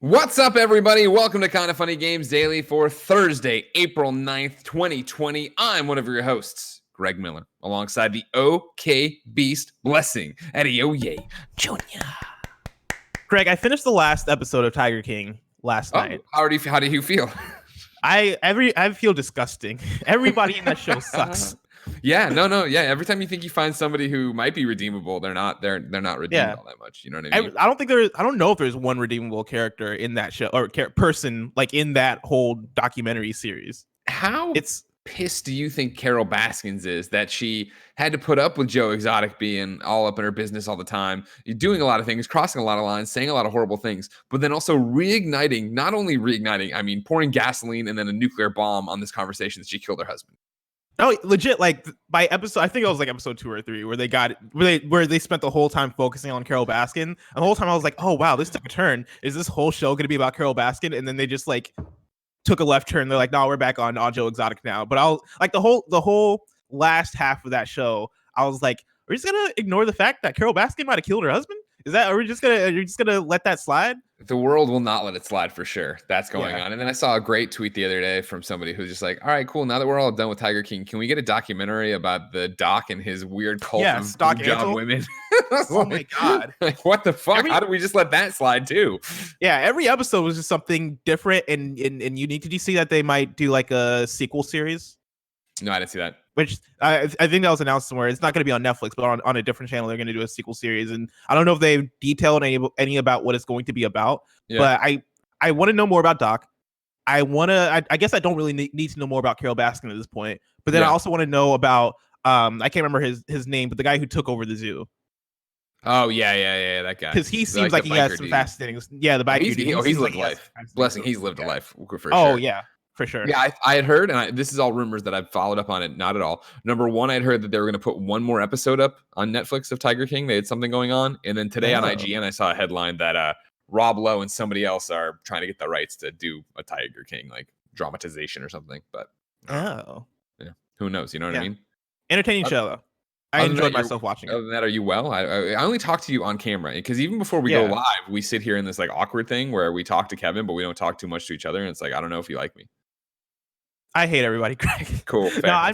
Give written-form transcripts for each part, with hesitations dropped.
What's up, everybody? Welcome to Kinda Funny Games Daily for Thursday, April 9th, 2020. I'm one of your hosts, Greg Miller, alongside the OK Beast Blessing, Adeoye Jr. Greg, I finished the last episode of Tiger King last night. How do you feel? I feel disgusting. Everybody in that show sucks. Yeah. Every time you think you find somebody who might be redeemable, they're not redeemed all that much. You know what I mean? I don't know if there's one redeemable character in that show or person like in that whole documentary series. How pissed do you think Carol Baskins is that she had to put up with Joe Exotic being all up in her business all the time, doing a lot of things, crossing a lot of lines, saying a lot of horrible things, but then also not only reigniting, I mean, pouring gasoline and then a nuclear bomb on this conversation that she killed her husband. Oh, legit! Like by episode, I think it was like episode 2 or 3, where they spent the whole time focusing on Carol Baskin. And the whole time I was like, "Oh wow, this took a turn. Is this whole show going to be about Carol Baskin?" And then they just like took a left turn. They're like, "No, we're back on Joe Exotic now." But I'll like the whole last half of that show. I was like, "Are we just gonna ignore the fact that Carol Baskin might have killed her husband? Are you just gonna let that slide?" The world will not let it slide for sure. That's going on. And then I saw a great tweet the other day from somebody who's just like, all right, cool. Now that we're all done with Tiger King, can we get a documentary about the doc and his weird cult of job women? Oh my God. Like, what the fuck? How did we just let that slide too? Yeah, every episode was just something different and unique. Did you see that they might do like a sequel series? No, I didn't see that. Which I think that was announced somewhere. It's not going to be on Netflix, but on a different channel, they're going to do a sequel series. And I don't know if they've detailed any about what it's going to be about. Yeah. But I want to know more about Doc. I guess I don't really need to know more about Carol Baskin at this point. But then I also want to know about I can't remember his name, but the guy who took over the zoo. Oh yeah, that guy. Because he seems like he has some fascinating. Yeah, the biker dude. He's lived a life. Blessing, he's lived a life for sure. Oh yeah. For sure. Yeah, I had heard, and this is all rumors that I've followed up on it. Not at all. Number one, I'd heard that they were going to put one more episode up on Netflix of Tiger King. They had something going on. And then today on IGN, I saw a headline that Rob Lowe and somebody else are trying to get the rights to do a Tiger King, like dramatization or something. But yeah, who knows? You know what I mean? Entertaining show, though. I enjoyed myself watching it. Other than that, are you well? I only talk to you on camera because even before we go live, we sit here in this like awkward thing where we talk to Kevin, but we don't talk too much to each other. And it's like, I don't know if you like me. I hate everybody, Greg. Cool. No, I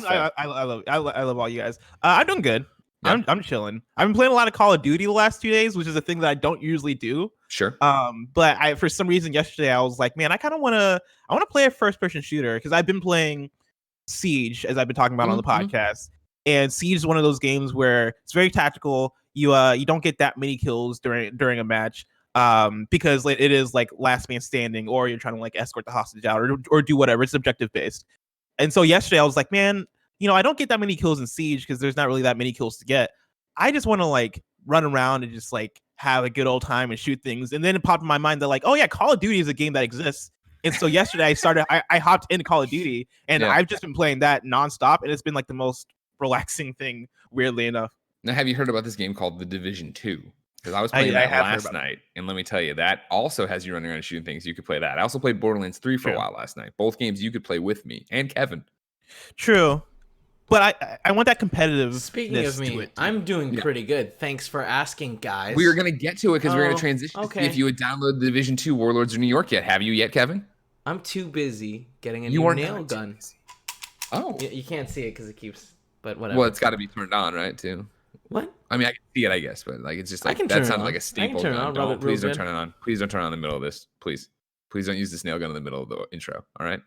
love all you guys. I'm doing good. Yeah. I'm chilling. I've been playing a lot of Call of Duty the last 2 days, which is a thing that I don't usually do. Sure. But for some reason yesterday I was like, man, I kind of want to play a first person shooter because I've been playing Siege, as I've been talking about on the podcast. And Siege is one of those games where it's very tactical. You don't get that many kills during a match. Because it is like last man standing, or you're trying to like escort the hostage out or do whatever. It's objective based. And so yesterday I was like, man, I don't get that many kills in Siege because there's not really that many kills to get. I just want to like run around and just like have a good old time and shoot things. And then it popped in my mind that like, oh yeah, Call of Duty is a game that exists. And so yesterday I hopped into Call of Duty and I've just been playing that nonstop. And it's been like the most relaxing thing, weirdly enough. Now, have you heard about this game called The Division 2? Because I was playing that last night, and let me tell you, that also has you running around and shooting things. You could play that. I also played Borderlands 3 for a while last night. Both games you could play with me and Kevin. True. But I want that competitive. Speaking of me, I'm doing pretty good. Thanks for asking, guys. We were going to get to it because we were going to transition to see if you had downloaded the Division 2 Warlords of New York yet. Have you yet, Kevin? I'm too busy getting a new nail gun. Oh. You can't see it because it keeps, but whatever. Well, it's got to be turned on, right, too? What? I mean, I can see it, I guess, but like it's just like that sounds like a staple gun. Please don't turn it on. Please don't turn it on in the middle of this. Please don't use this nail gun in the middle of the intro. All right.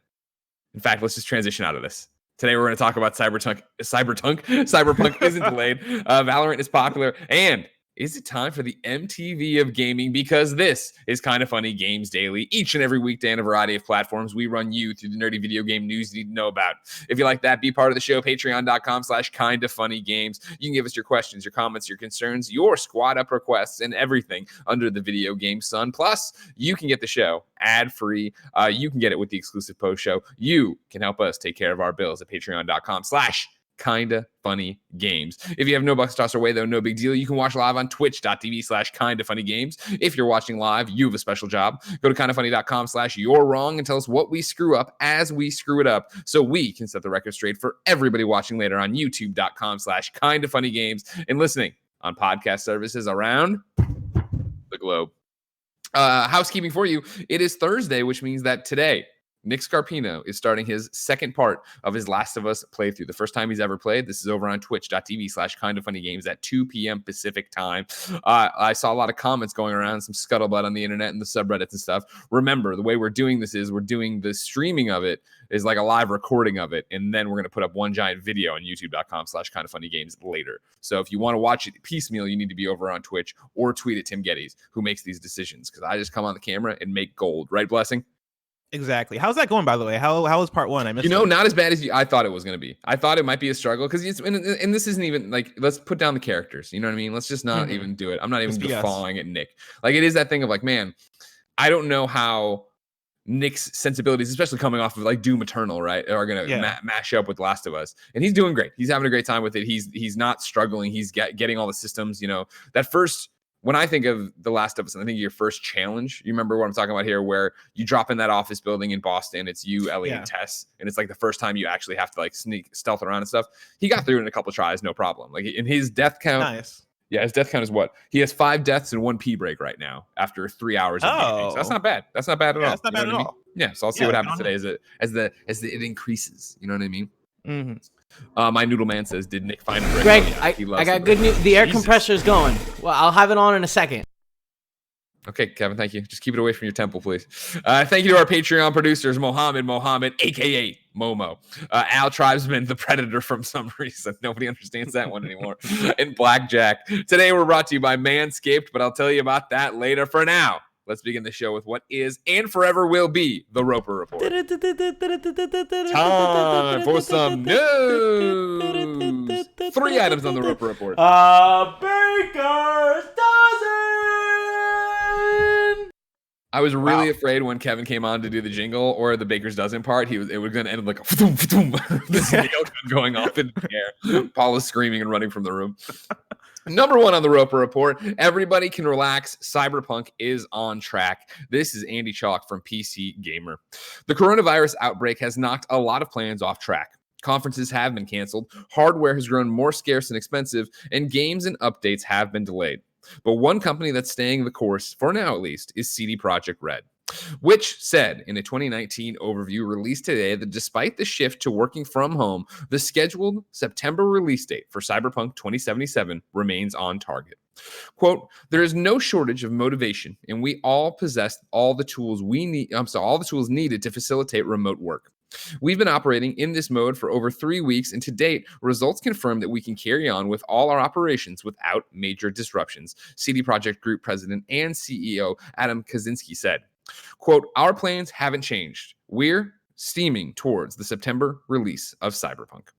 In fact, let's just transition out of this. Today we're going to talk about Cyberpunk. Cyberpunk isn't delayed. Valorant is popular, and is it time for the MTV of gaming? Because this is Kinda Funny Games Daily. Each and every weekday on a variety of platforms, we run you through the nerdy video game news you need to know about. If you like that, be part of the show, patreon.com/kindafunnygames. You can give us your questions, your comments, your concerns, your squad up requests, and everything under the video game sun. Plus, you can get the show ad-free. You can get it with the exclusive post show. You can help us take care of our bills at patreon.com/Kinda Funny Games. If you have no bucks to toss our way, though, no big deal. You can watch live on twitch.tv/Kinda Funny Games. If you're watching live, you have a special job. Go to kindafunny.com/you're wrong and tell us what we screw up as we screw it up so we can set the record straight for everybody watching later on youtube.com/Kinda Funny Games and listening on podcast services around the globe. Housekeeping for you. It is Thursday, which means that today, Nick Scarpino is starting his second part of his Last of Us playthrough. The first time he's ever played. This is over on twitch.tv/kindoffunnygames at 2 p.m. Pacific time. I saw a lot of comments going around, some scuttlebutt on the internet and the subreddits and stuff. Remember, the way we're doing this is we're doing the streaming of it is like a live recording of it. And then we're going to put up one giant video on youtube.com/kindoffunnygames later. So if you want to watch it piecemeal, you need to be over on Twitch or tweet at Tim Gettys, who makes these decisions. Because I just come on the camera and make gold. Right, Blessing? Exactly. How's that going, by the way? How was part one? I missed not as bad as I thought it was going to be. I thought it might be a struggle because and this isn't even like, let's put down the characters. You know what I mean? Let's just not even do it. I'm not even guffawing at Nick. Like, it is that thing of like, man, I don't know how Nick's sensibilities, especially coming off of like Doom Eternal, right, are going to mash up with Last of Us. And he's doing great. He's having a great time with it. He's not struggling. He's getting all the systems, that first. When I think of The Last of Us, and I think of your first challenge, you remember what I'm talking about here, where you drop in that office building in Boston, it's you, Ellie, and Tess, and it's like the first time you actually have to like stealth around and stuff. He got through it in a couple of tries, no problem. Like, in his death count, nice. Yeah, his death count is what? He has 5 deaths and 1 pee break right now after 3 hours of gaming. So that's not bad. That's not bad at all. That's not bad at all. Yeah, so I'll see what happens today as it increases. You know what I mean? Mm-hmm. My noodle man says, "Did Nick find a break?" Greg, I got good news. The air compressor is going. Well, I'll have it on in a second. Okay, Kevin, thank you. Just keep it away from your temple, please. Thank you to our Patreon producers, Mohammed, a.k.a. Momo. Al Tribesman, the Predator from some reason. Nobody understands that one anymore. And Blackjack. Today, we're brought to you by Manscaped, but I'll tell you about that later. For now, let's begin the show with what is and forever will be the Roper Report. Time for some news. 3 items on the Roper Report. Baker's dozen. I was really afraid when Kevin came on to do the jingle or the Baker's Dozen part, it was going to end like this nail going off in the air. Paul is screaming and running from the room. Number 1 on the Roper Report, everybody can relax. Cyberpunk is on track. This is Andy Chalk from PC Gamer. The coronavirus outbreak has knocked a lot of plans off track. Conferences have been canceled, hardware has grown more scarce and expensive, and games and updates have been delayed. But one company that's staying the course, for now at least, is CD Projekt Red, which said in a 2019 overview released today that despite the shift to working from home, the scheduled September release date for Cyberpunk 2077 remains on target. Quote, "There is no shortage of motivation, and we all possess all the tools all the tools needed to facilitate remote work. We've been operating in this mode for over 3 weeks, and to date, results confirm that we can carry on with all our operations without major disruptions," CD Projekt Group President and CEO Adam Kaczynski said. Quote, "Our plans haven't changed. We're steaming towards the September release of Cyberpunk."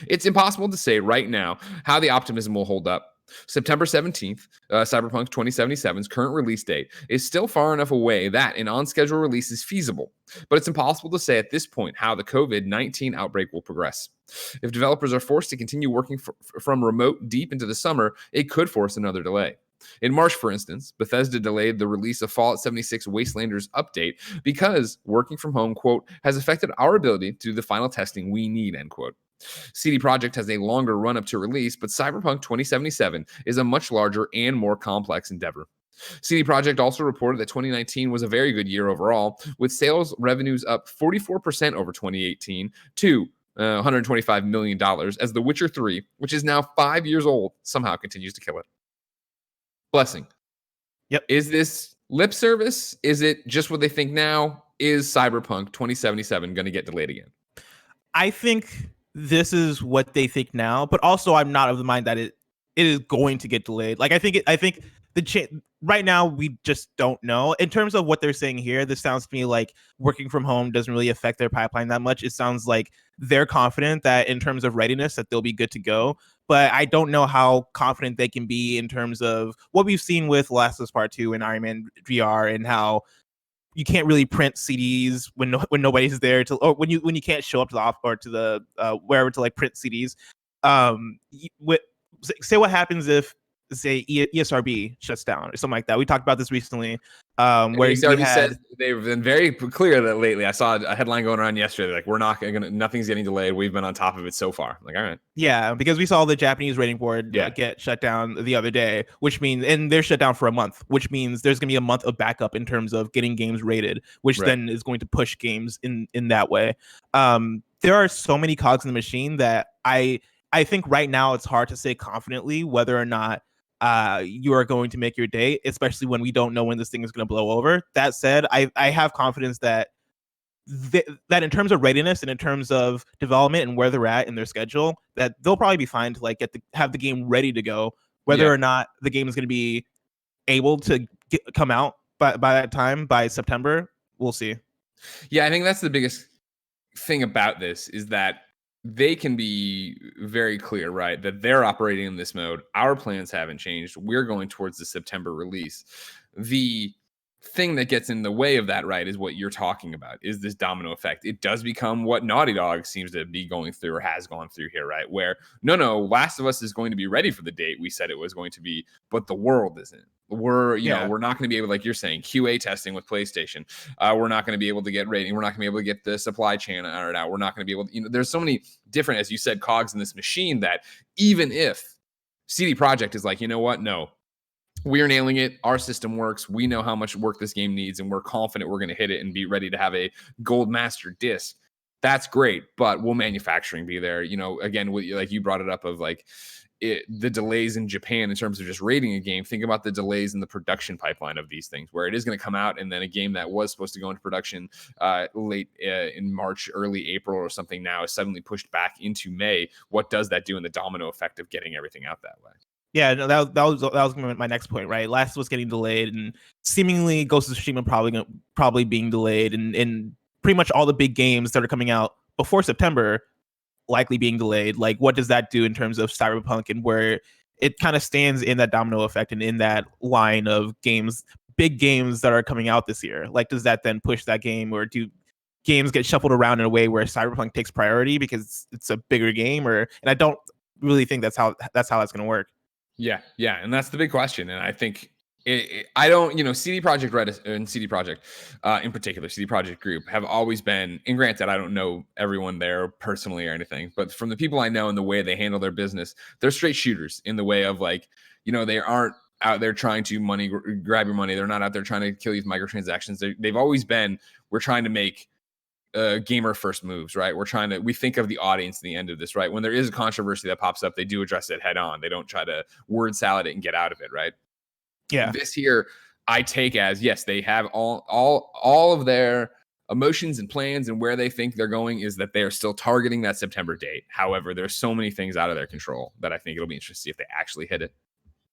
It's impossible to say right now how the optimism will hold up. September 17th, Cyberpunk 2077's current release date is still far enough away that an on-schedule release is feasible, but it's impossible to say at this point how the COVID-19 outbreak will progress. If developers are forced to continue working from remote deep into the summer, it could force another delay. In March, for instance, Bethesda delayed the release of Fallout 76 Wastelanders update because working from home, quote, "has affected our ability to do the final testing we need," end quote. CD Projekt has a longer run-up to release, but Cyberpunk 2077 is a much larger and more complex endeavor. CD Projekt also reported that 2019 was a very good year overall, with sales revenues up 44% over 2018 to $125 million, as The Witcher 3, which is now 5 years old, somehow continues to kill it. Blessing. Yep. Is this lip service? Is it just what they think now? Is Cyberpunk 2077 going to get delayed again? I think this is what they think now, but also I'm not of the mind that it is going to get delayed. Like, I think right now we just don't know. In terms of what they're saying here, this sounds to me like working from home doesn't really affect their pipeline that much. It sounds like they're confident that in terms of readiness that they'll be good to go, but I don't know how confident they can be in terms of what we've seen with Last of Us Part 2 and Iron Man VR, and how you can't really print CDs when nobody's there or when you can't show up to the off or to the wherever to like print CDs. Say what happens if, say, ESRB shuts down or something like that. We talked about this recently. Where ACRB we had says they've been very clear that lately. I saw a headline going around yesterday, like nothing's getting delayed. We've been on top of it so far. I'm like, all right. yeah, because we saw the Japanese rating board Yeah. get shut down the other day, which means and they're shut down for a month, which means there's gonna be a month of backup in terms of getting games rated, which Right. then is going to push games in that way. There are so many cogs in the machine that I think right now it's hard to say confidently whether or not you are going to make your date, especially when we don't know when this thing is going to blow over. That said, I have confidence that that in terms of readiness and in terms of development and where they're at in their schedule, that they'll probably be fine to like have the game ready to go. Whether or not the game is going to be able to come out by that time, by September, we'll see. Yeah, I think that's the biggest thing about this is that they can be very clear, right? That they're operating in this mode. Our plans haven't changed. We're going towards the September release. The thing that gets in the way of that, right, is what you're talking about, is this domino effect. It does become what Naughty Dog seems to be going through or has gone through here, right? Where, no, Last of Us is going to be ready for the date we said it was going to be, but the world isn't. We're not going to be able, like you're saying, QA testing with PlayStation. We're not going to be able to get rating. We're not going to be able to get the supply chain ironed out. We're not going to be able to, there's so many different, as you said, cogs in this machine that even if CD Projekt is like, you know what? No, we're nailing it. Our system works. We know how much work this game needs, and we're confident we're going to hit it and be ready to have a gold master disc. That's great, but will manufacturing be there? Again, like you brought it up of like the delays in Japan in terms of just rating a game. Think about the delays in the production pipeline of these things, where it is going to come out and then a game that was supposed to go into production late in March, early April or something now is suddenly pushed back into May. What does that do in the domino effect of getting everything out that way? Yeah, no, that was my next point, right? Last was getting delayed, and seemingly Ghost of Tsushima probably being delayed, and pretty much all the big games that are coming out before September likely being delayed. Like, what does that do in terms of Cyberpunk and where it kind of stands in that domino effect and in that line of games, big games that are coming out this year? Like, does that then push that game, or do games get shuffled around in a way where Cyberpunk takes priority because it's a bigger game? And I don't really think that's how that's going to work. Yeah, and that's the big question. And I think I don't, CD Projekt Red and CD Projekt in particular, CD Projekt Group have always been, and granted, I don't know everyone there personally or anything, but from the people I know and the way they handle their business, they're straight shooters in the way of like, they aren't out there trying to grab your money. They're not out there trying to kill you with microtransactions. They've always been, we're trying to make gamer first moves, right? We think of the audience at the end of this, right? When there is a controversy that pops up, they do address it head on. They don't try to word salad it and get out of it, right? Yeah. This here I take as, yes, they have all of their emotions and plans and where they think they're going is that they're still targeting that September date. However, there's so many things out of their control that I think it'll be interesting to see if they actually hit it.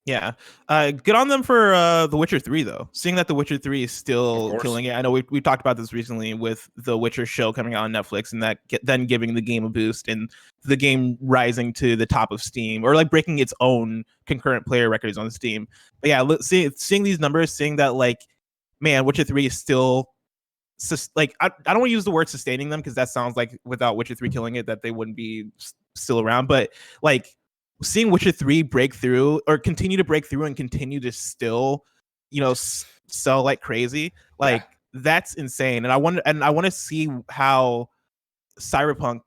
Yeah. Good on them for The Witcher 3, though. Seeing that The Witcher 3 is still killing it. I know we talked about this recently with The Witcher show coming out on Netflix and that then giving the game a boost and the game rising to the top of Steam or like breaking its own concurrent player records on Steam. But yeah, seeing these numbers, seeing that like, man, Witcher 3 is still like, I don't want to use the word sustaining them because that sounds like without Witcher 3 killing it that they wouldn't be still around. But like, seeing Witcher 3 break through or continue to break through and continue to still, sell like crazy, like that's insane. And I want to see how Cyberpunk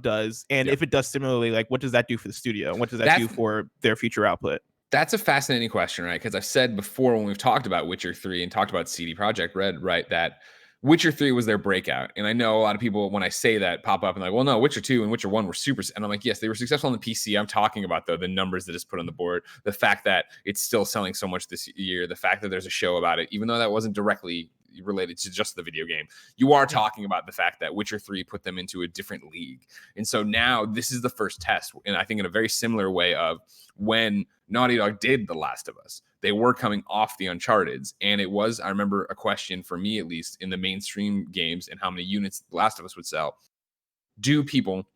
does, and if it does similarly, like what does that do for the studio? And what does that do for their future output? That's a fascinating question, right? Because I've said before when we've talked about Witcher 3 and talked about CD Projekt Red, right, that Witcher 3 was their breakout. And I know a lot of people, when I say that, pop up and like, well, no, Witcher 2 and Witcher 1 were super. And I'm like, yes, they were successful on the PC. I'm talking about, though, the numbers that is put on the board, the fact that it's still selling so much this year, the fact that there's a show about it, even though that wasn't directly related to just the video game. You are talking about the fact that Witcher 3 put them into a different league. And so now this is the first test. And I think in a very similar way of when Naughty Dog did The Last of Us, they were coming off the Uncharted's. And it was, I remember a question for me, at least in the mainstream games and how many units The Last of Us would sell. Do people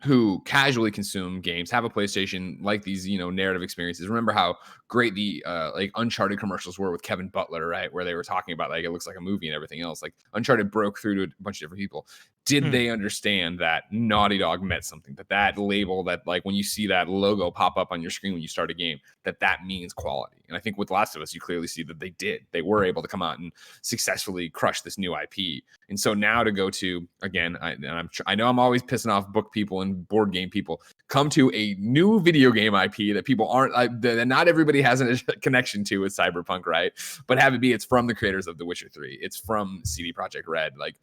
who casually consume games have a PlayStation like these, narrative experiences? Remember how great the like Uncharted commercials were with Kevin Butler, right? Where they were talking about like, it looks like a movie and everything else. Like Uncharted broke through to a bunch of different people. Did they understand that Naughty Dog meant something? That label, that like when you see that logo pop up on your screen when you start a game, that means quality. And I think with Last of Us, you clearly see that they did. They were able to come out and successfully crush this new IP. And so now to go to, again, I know I'm always pissing off book people and board game people, come to a new video game IP that people aren't, that not everybody has a connection to with Cyberpunk, right? But have it be, it's from the creators of The Witcher 3. It's from CD Projekt Red. Like,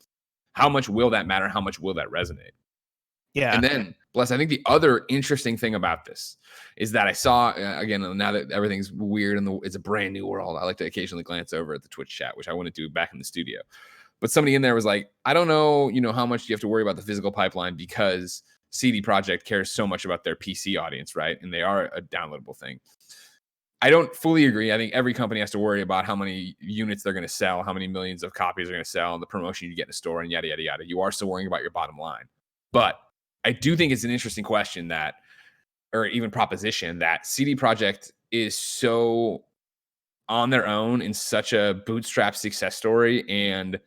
how much will that matter? How much will that resonate? Yeah. And then, Bless, I think the other interesting thing about this is that I saw, again, now that everything's weird and it's a brand new world, I like to occasionally glance over at the Twitch chat, which I want to do back in the studio. But somebody in there was like, I don't know, how much you have to worry about the physical pipeline because CD Projekt cares so much about their PC audience, right? And they are a downloadable thing. I don't fully agree. I think every company has to worry about how many units they're going to sell, how many millions of copies they're going to sell, and the promotion you get in a store, and yada, yada, yada. You are still worrying about your bottom line. But I do think it's an interesting question or even proposition, that CD Projekt is so on their own in such a bootstrap success story and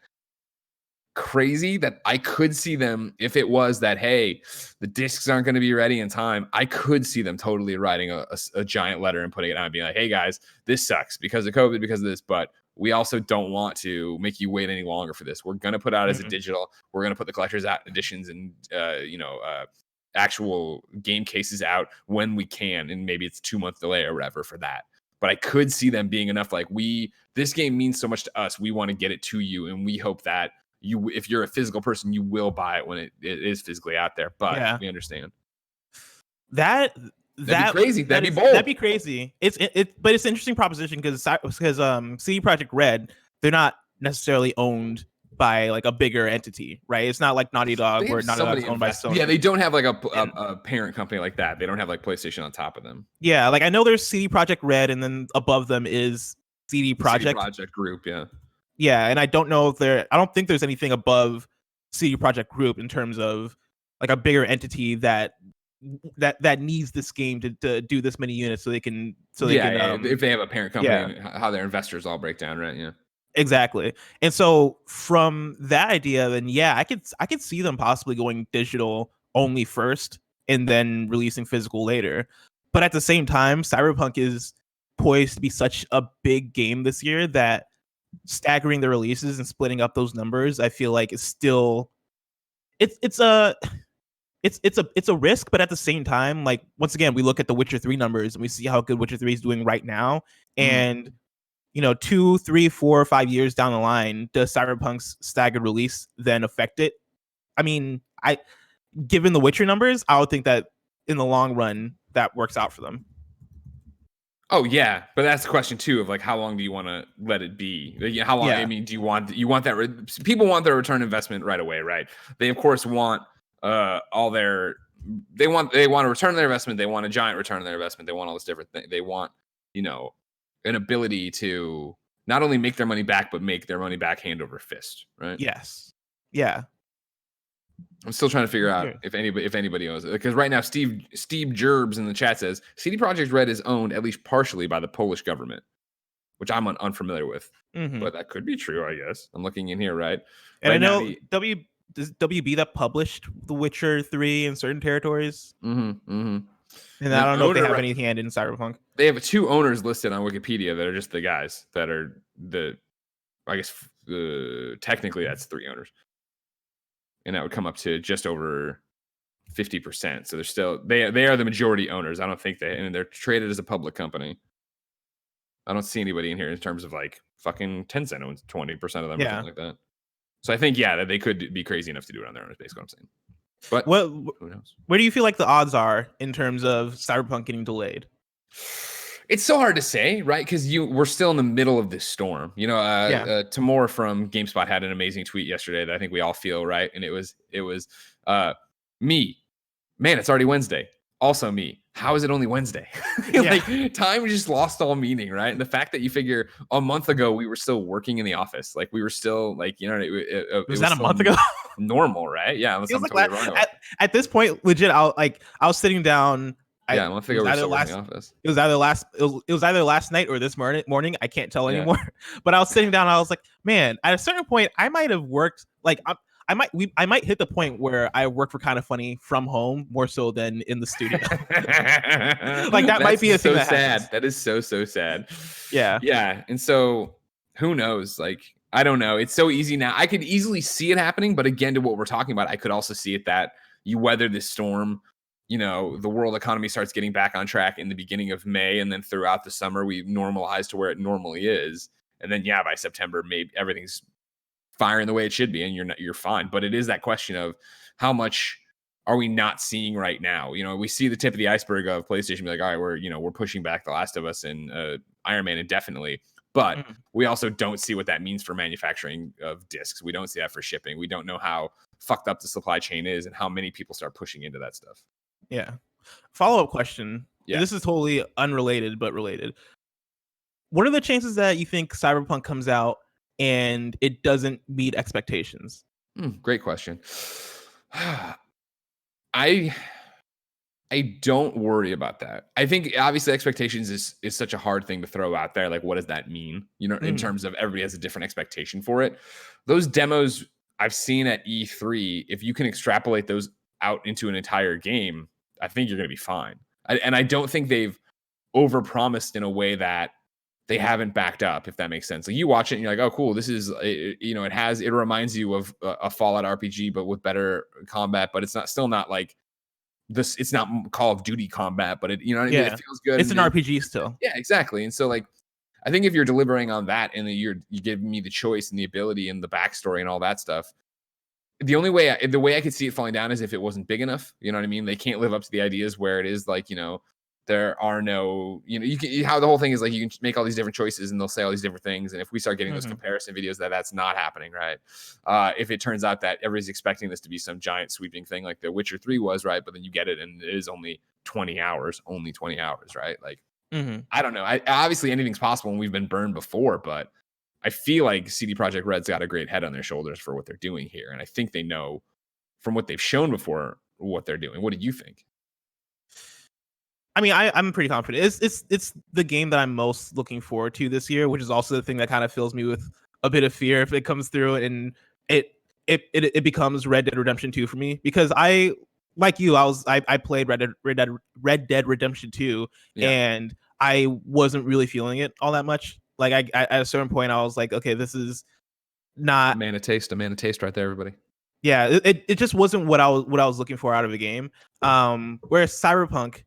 crazy that I could see them, if it was that, hey, the discs aren't going to be ready in time, I could see them totally writing a giant letter and putting it out and being like, hey guys, this sucks because of COVID, because of this, but we also don't want to make you wait any longer for this. We're going to put out as a digital, we're going to put the collector's editions and actual game cases out when we can, and maybe it's 2-month delay or whatever for that. But I could see them being enough like, this game means so much to us, we want to get it to you, and we hope that if you're a physical person, you will buy it when it is physically out there. But we understand that'd be crazy. That'd be bold. That'd be crazy. But it's an interesting proposition because CD Projekt Red, they're not necessarily owned by like a bigger entity, right? It's not like Naughty Dog where Naughty Dog's owned by Sony. Yeah, they don't have like a parent company like that. They don't have like PlayStation on top of them. Yeah, like I know there's CD Projekt Red, and then above them is CD Projekt Group. Yeah. Yeah, and I don't know if I don't think there's anything above CD Projekt Group in terms of like a bigger entity that needs this game to do this many units so they can if they have a parent company, how their investors all break down, right? Yeah, exactly. And so from that idea, then I could see them possibly going digital only first and then releasing physical later. But at the same time, Cyberpunk is poised to be such a big game this year that staggering the releases and splitting up those numbers, I feel like is still it's a risk, but at the same time, like once again, we look at the Witcher 3 numbers and we see how good Witcher 3 is doing right now, and 2, 3, 4, 5 years down the line, does Cyberpunk's staggered release then affect it? I mean, given the Witcher numbers, I would think that in the long run that works out for them. Oh yeah, but that's the question too of like, how long do you want to let it be? How long? I mean, do you want that? People want their return investment right away, right? They of course want they want a return on their investment. They want a giant return on their investment. They want all this different thing. They want an ability to not only make their money back, but make their money back hand over fist, right? Yes. Yeah. I'm still trying to figure out if anybody owns it, because right now Steve Gerbs in the chat says CD Projekt Red is owned at least partially by the Polish government, which I'm unfamiliar with, but that could be true, I guess. I'm looking in here, right? And right, I know does WB that published The Witcher 3 in certain territories. And I don't know if they have any hand in Cyberpunk. They have 2 owners listed on Wikipedia that are just the guys that are technically that's 3 owners. And that would come up to just over 50%. So they're still they are the majority owners. I don't think they're traded as a public company. I don't see anybody in here in terms of like fucking Tencent owns 20% of them or something like that. So I think that they could be crazy enough to do it on their own, is basically what I'm saying. But who knows? Where do you feel like the odds are in terms of Cyberpunk getting delayed? It's so hard to say, right? Because we're still in the middle of this storm. Tamor from GameSpot had an amazing tweet yesterday that I think we all feel, right? And it was me. Man, it's already Wednesday. Also me. How is it only Wednesday? Like time just lost all meaning, right? And the fact that you figure a month ago we were still working in the office, like we were still like, it was that a month ago? Normal, right? Yeah. Unless I'm totally wrong. At this point, legit, I was sitting down. A month ago we were still in the office. It was either last night or this morning. I can't tell anymore. But I was sitting down. I was like, man, at a certain point, I might have worked. Like I might hit the point where I work for Kind of Funny from home more so than in the studio. Like that might be a thing so that sad. happens. That is so sad. Yeah. Yeah. And so who knows? Like, I don't know. It's so easy now. I could easily see it happening, but again, to what we're talking about, I could also see it that you weather this storm. You know, the world economy starts getting back on track in the beginning of May, and then throughout the summer, we normalize to where it normally is. And then, yeah, by September, maybe everything's firing the way it should be, and you're fine. But it is that question of how much are we not seeing right now? You know, we see the tip of the iceberg of PlayStation be like, all right, we're pushing back The Last of Us and Iron Man indefinitely. But we also don't see what that means for manufacturing of discs. We don't see that for shipping. We don't know how fucked up the supply chain is and how many people start pushing into that stuff. Yeah. Follow-up question. Yeah. This is totally unrelated, but related. What are the chances that you think Cyberpunk comes out and it doesn't meet expectations? Great question. I don't worry about that. I think obviously expectations is such a hard thing to throw out there. Like, what does that mean? You know, in terms of everybody has a different expectation for it. Those demos I've seen at E3, if you can extrapolate those out into an entire game, I think you're going to be fine. And I don't think they've overpromised in a way that they haven't backed up, if that makes sense. Like, you watch it and you're like, oh, cool. This is, you know, it reminds you of a Fallout RPG, but with better combat, but it's still not like this. It's not Call of Duty combat, but it, you know what I mean? It feels good. It's an RPG still. Yeah, exactly. And so, like, I think if you're delivering on that and you give me the choice and the ability and the backstory and all that stuff, the way I could see it falling down is if it wasn't big enough. You know what I mean? They can't live up to the ideas where it is like, you know, there are no, you know, you can, how the whole thing is like, you can make all these different choices and they'll say all these different things. And if we start getting those comparison videos, that's not happening, right? If it turns out that everybody's expecting this to be some giant sweeping thing like The Witcher 3 was, right? But then you get it and it is only 20 hours, right? Like, I don't know. Obviously anything's possible and we've been burned before, but I feel like CD Projekt Red's got a great head on their shoulders for what they're doing here. And I think they know from what they've shown before what they're doing. What do you think? I mean, I'm pretty confident. It's the game that I'm most looking forward to this year, which is also the thing that kind of fills me with a bit of fear if it comes through and it becomes Red Dead Redemption 2 for me, because I played Red Dead Redemption 2 and I wasn't really feeling it all that much. Like I at a certain point I was like, okay, this is not a man of taste right there, everybody. Yeah, it just wasn't what I was looking for out of the game. Whereas Cyberpunk,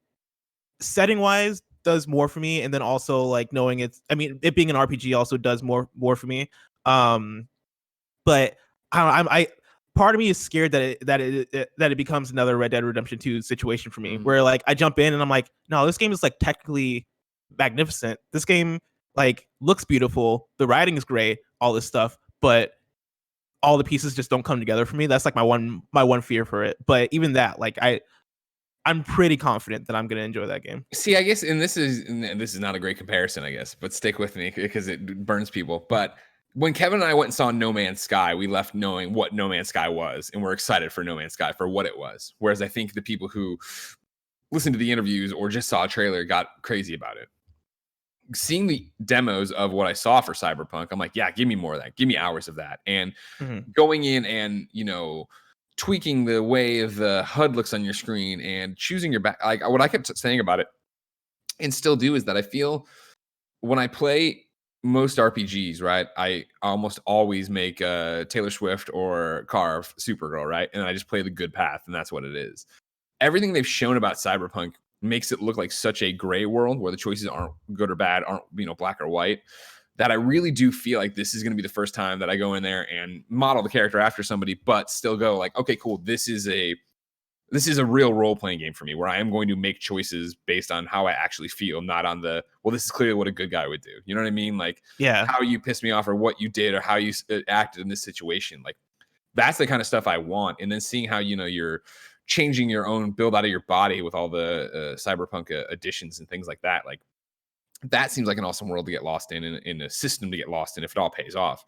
setting wise, does more for me, and then also like knowing it being an RPG also does more for me. But I part of me is scared that it becomes another Red Dead Redemption 2 situation for me, where like I jump in and I'm like, no, this game is like technically magnificent. This game like looks beautiful, the writing is great, all this stuff, but all the pieces just don't come together for me. That's like my one fear for it. But even that, like I'm pretty confident that I'm going to enjoy that game. See, I guess, and this is not a great comparison, I guess, but stick with me because it burns people. But when Kevin and I went and saw No Man's Sky, we left knowing what No Man's Sky was, and we're excited for No Man's Sky for what it was. Whereas I think the people who listened to the interviews or just saw a trailer got crazy about it. Seeing the demos of what I saw for Cyberpunk, I'm like, yeah, give me more of that. Give me hours of that. And going in and, you know, tweaking the way the HUD looks on your screen and choosing your back. Like what I kept saying about it and still do is that I feel when I play most RPGs, right, I almost always make Taylor Swift or Carve Supergirl, right? And I just play the good path, and that's what it is. Everything they've shown about Cyberpunk makes it look like such a gray world where the choices aren't good or bad, aren't, you know, black or white, that I really do feel like this is going to be the first time that I go in there and model the character after somebody, but still go like, okay, cool. This is a real role-playing game for me where I am going to make choices based on how I actually feel, not on this is clearly what a good guy would do. You know what I mean? Like, how you pissed me off or what you did or how you acted in this situation. Like, that's the kind of stuff I want. And then seeing how, you know, you're changing your own build out of your body with all the Cyberpunk additions and things like that. Like, that seems like an awesome world to get lost in a system to get lost in if it all pays off.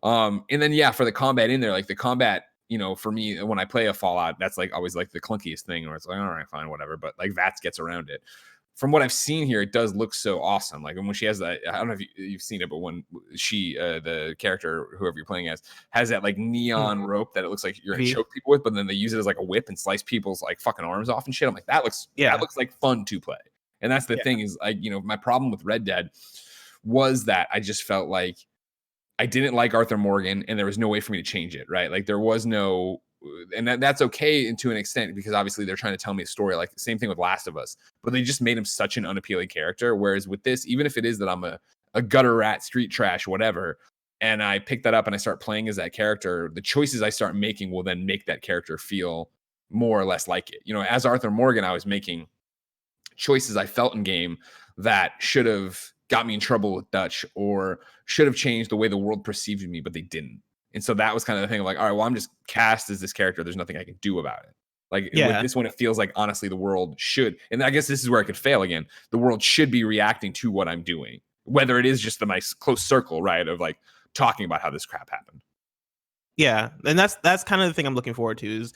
And then, yeah, for the combat in there, like the combat, you know, for me, when I play a Fallout, that's like always like the clunkiest thing where it's like, all right, fine, whatever. But like VATS gets around it. from what I've seen here, it does look so awesome. Like when she has that, I don't know if you've seen it, but when she, the character, whoever you're playing as, has that like neon rope that it looks like you're gonna choke people with, but then they use it as like a whip and slice people's like fucking arms off and shit. I'm like, that looks like fun to play. And that's the thing is, like, you know, my problem with Red Dead was that I just felt like I didn't like Arthur Morgan, and there was no way for me to change it, right? Like there was no, and that's okay to an extent, because obviously they're trying to tell me a story. Like same thing with Last of Us, but they just made him such an unappealing character. Whereas with this, even if it is that I'm a gutter rat, street trash, whatever, and I pick that up and I start playing as that character, the choices I start making will then make that character feel more or less like it. You know, as Arthur Morgan, I was making choices I felt in game that should have got me in trouble with Dutch, or should have changed the way the world perceived me, but they didn't. And so that was kind of the thing of like, all right, well, I'm just cast as this character. There's nothing I can do about it. Like with this one, it feels like, honestly, the world should, and I guess this is where I could fail again. The world should be reacting to what I'm doing, whether it is just the nice close circle, right, of like talking about how this crap happened. Yeah, and that's kind of the thing I'm looking forward to. Is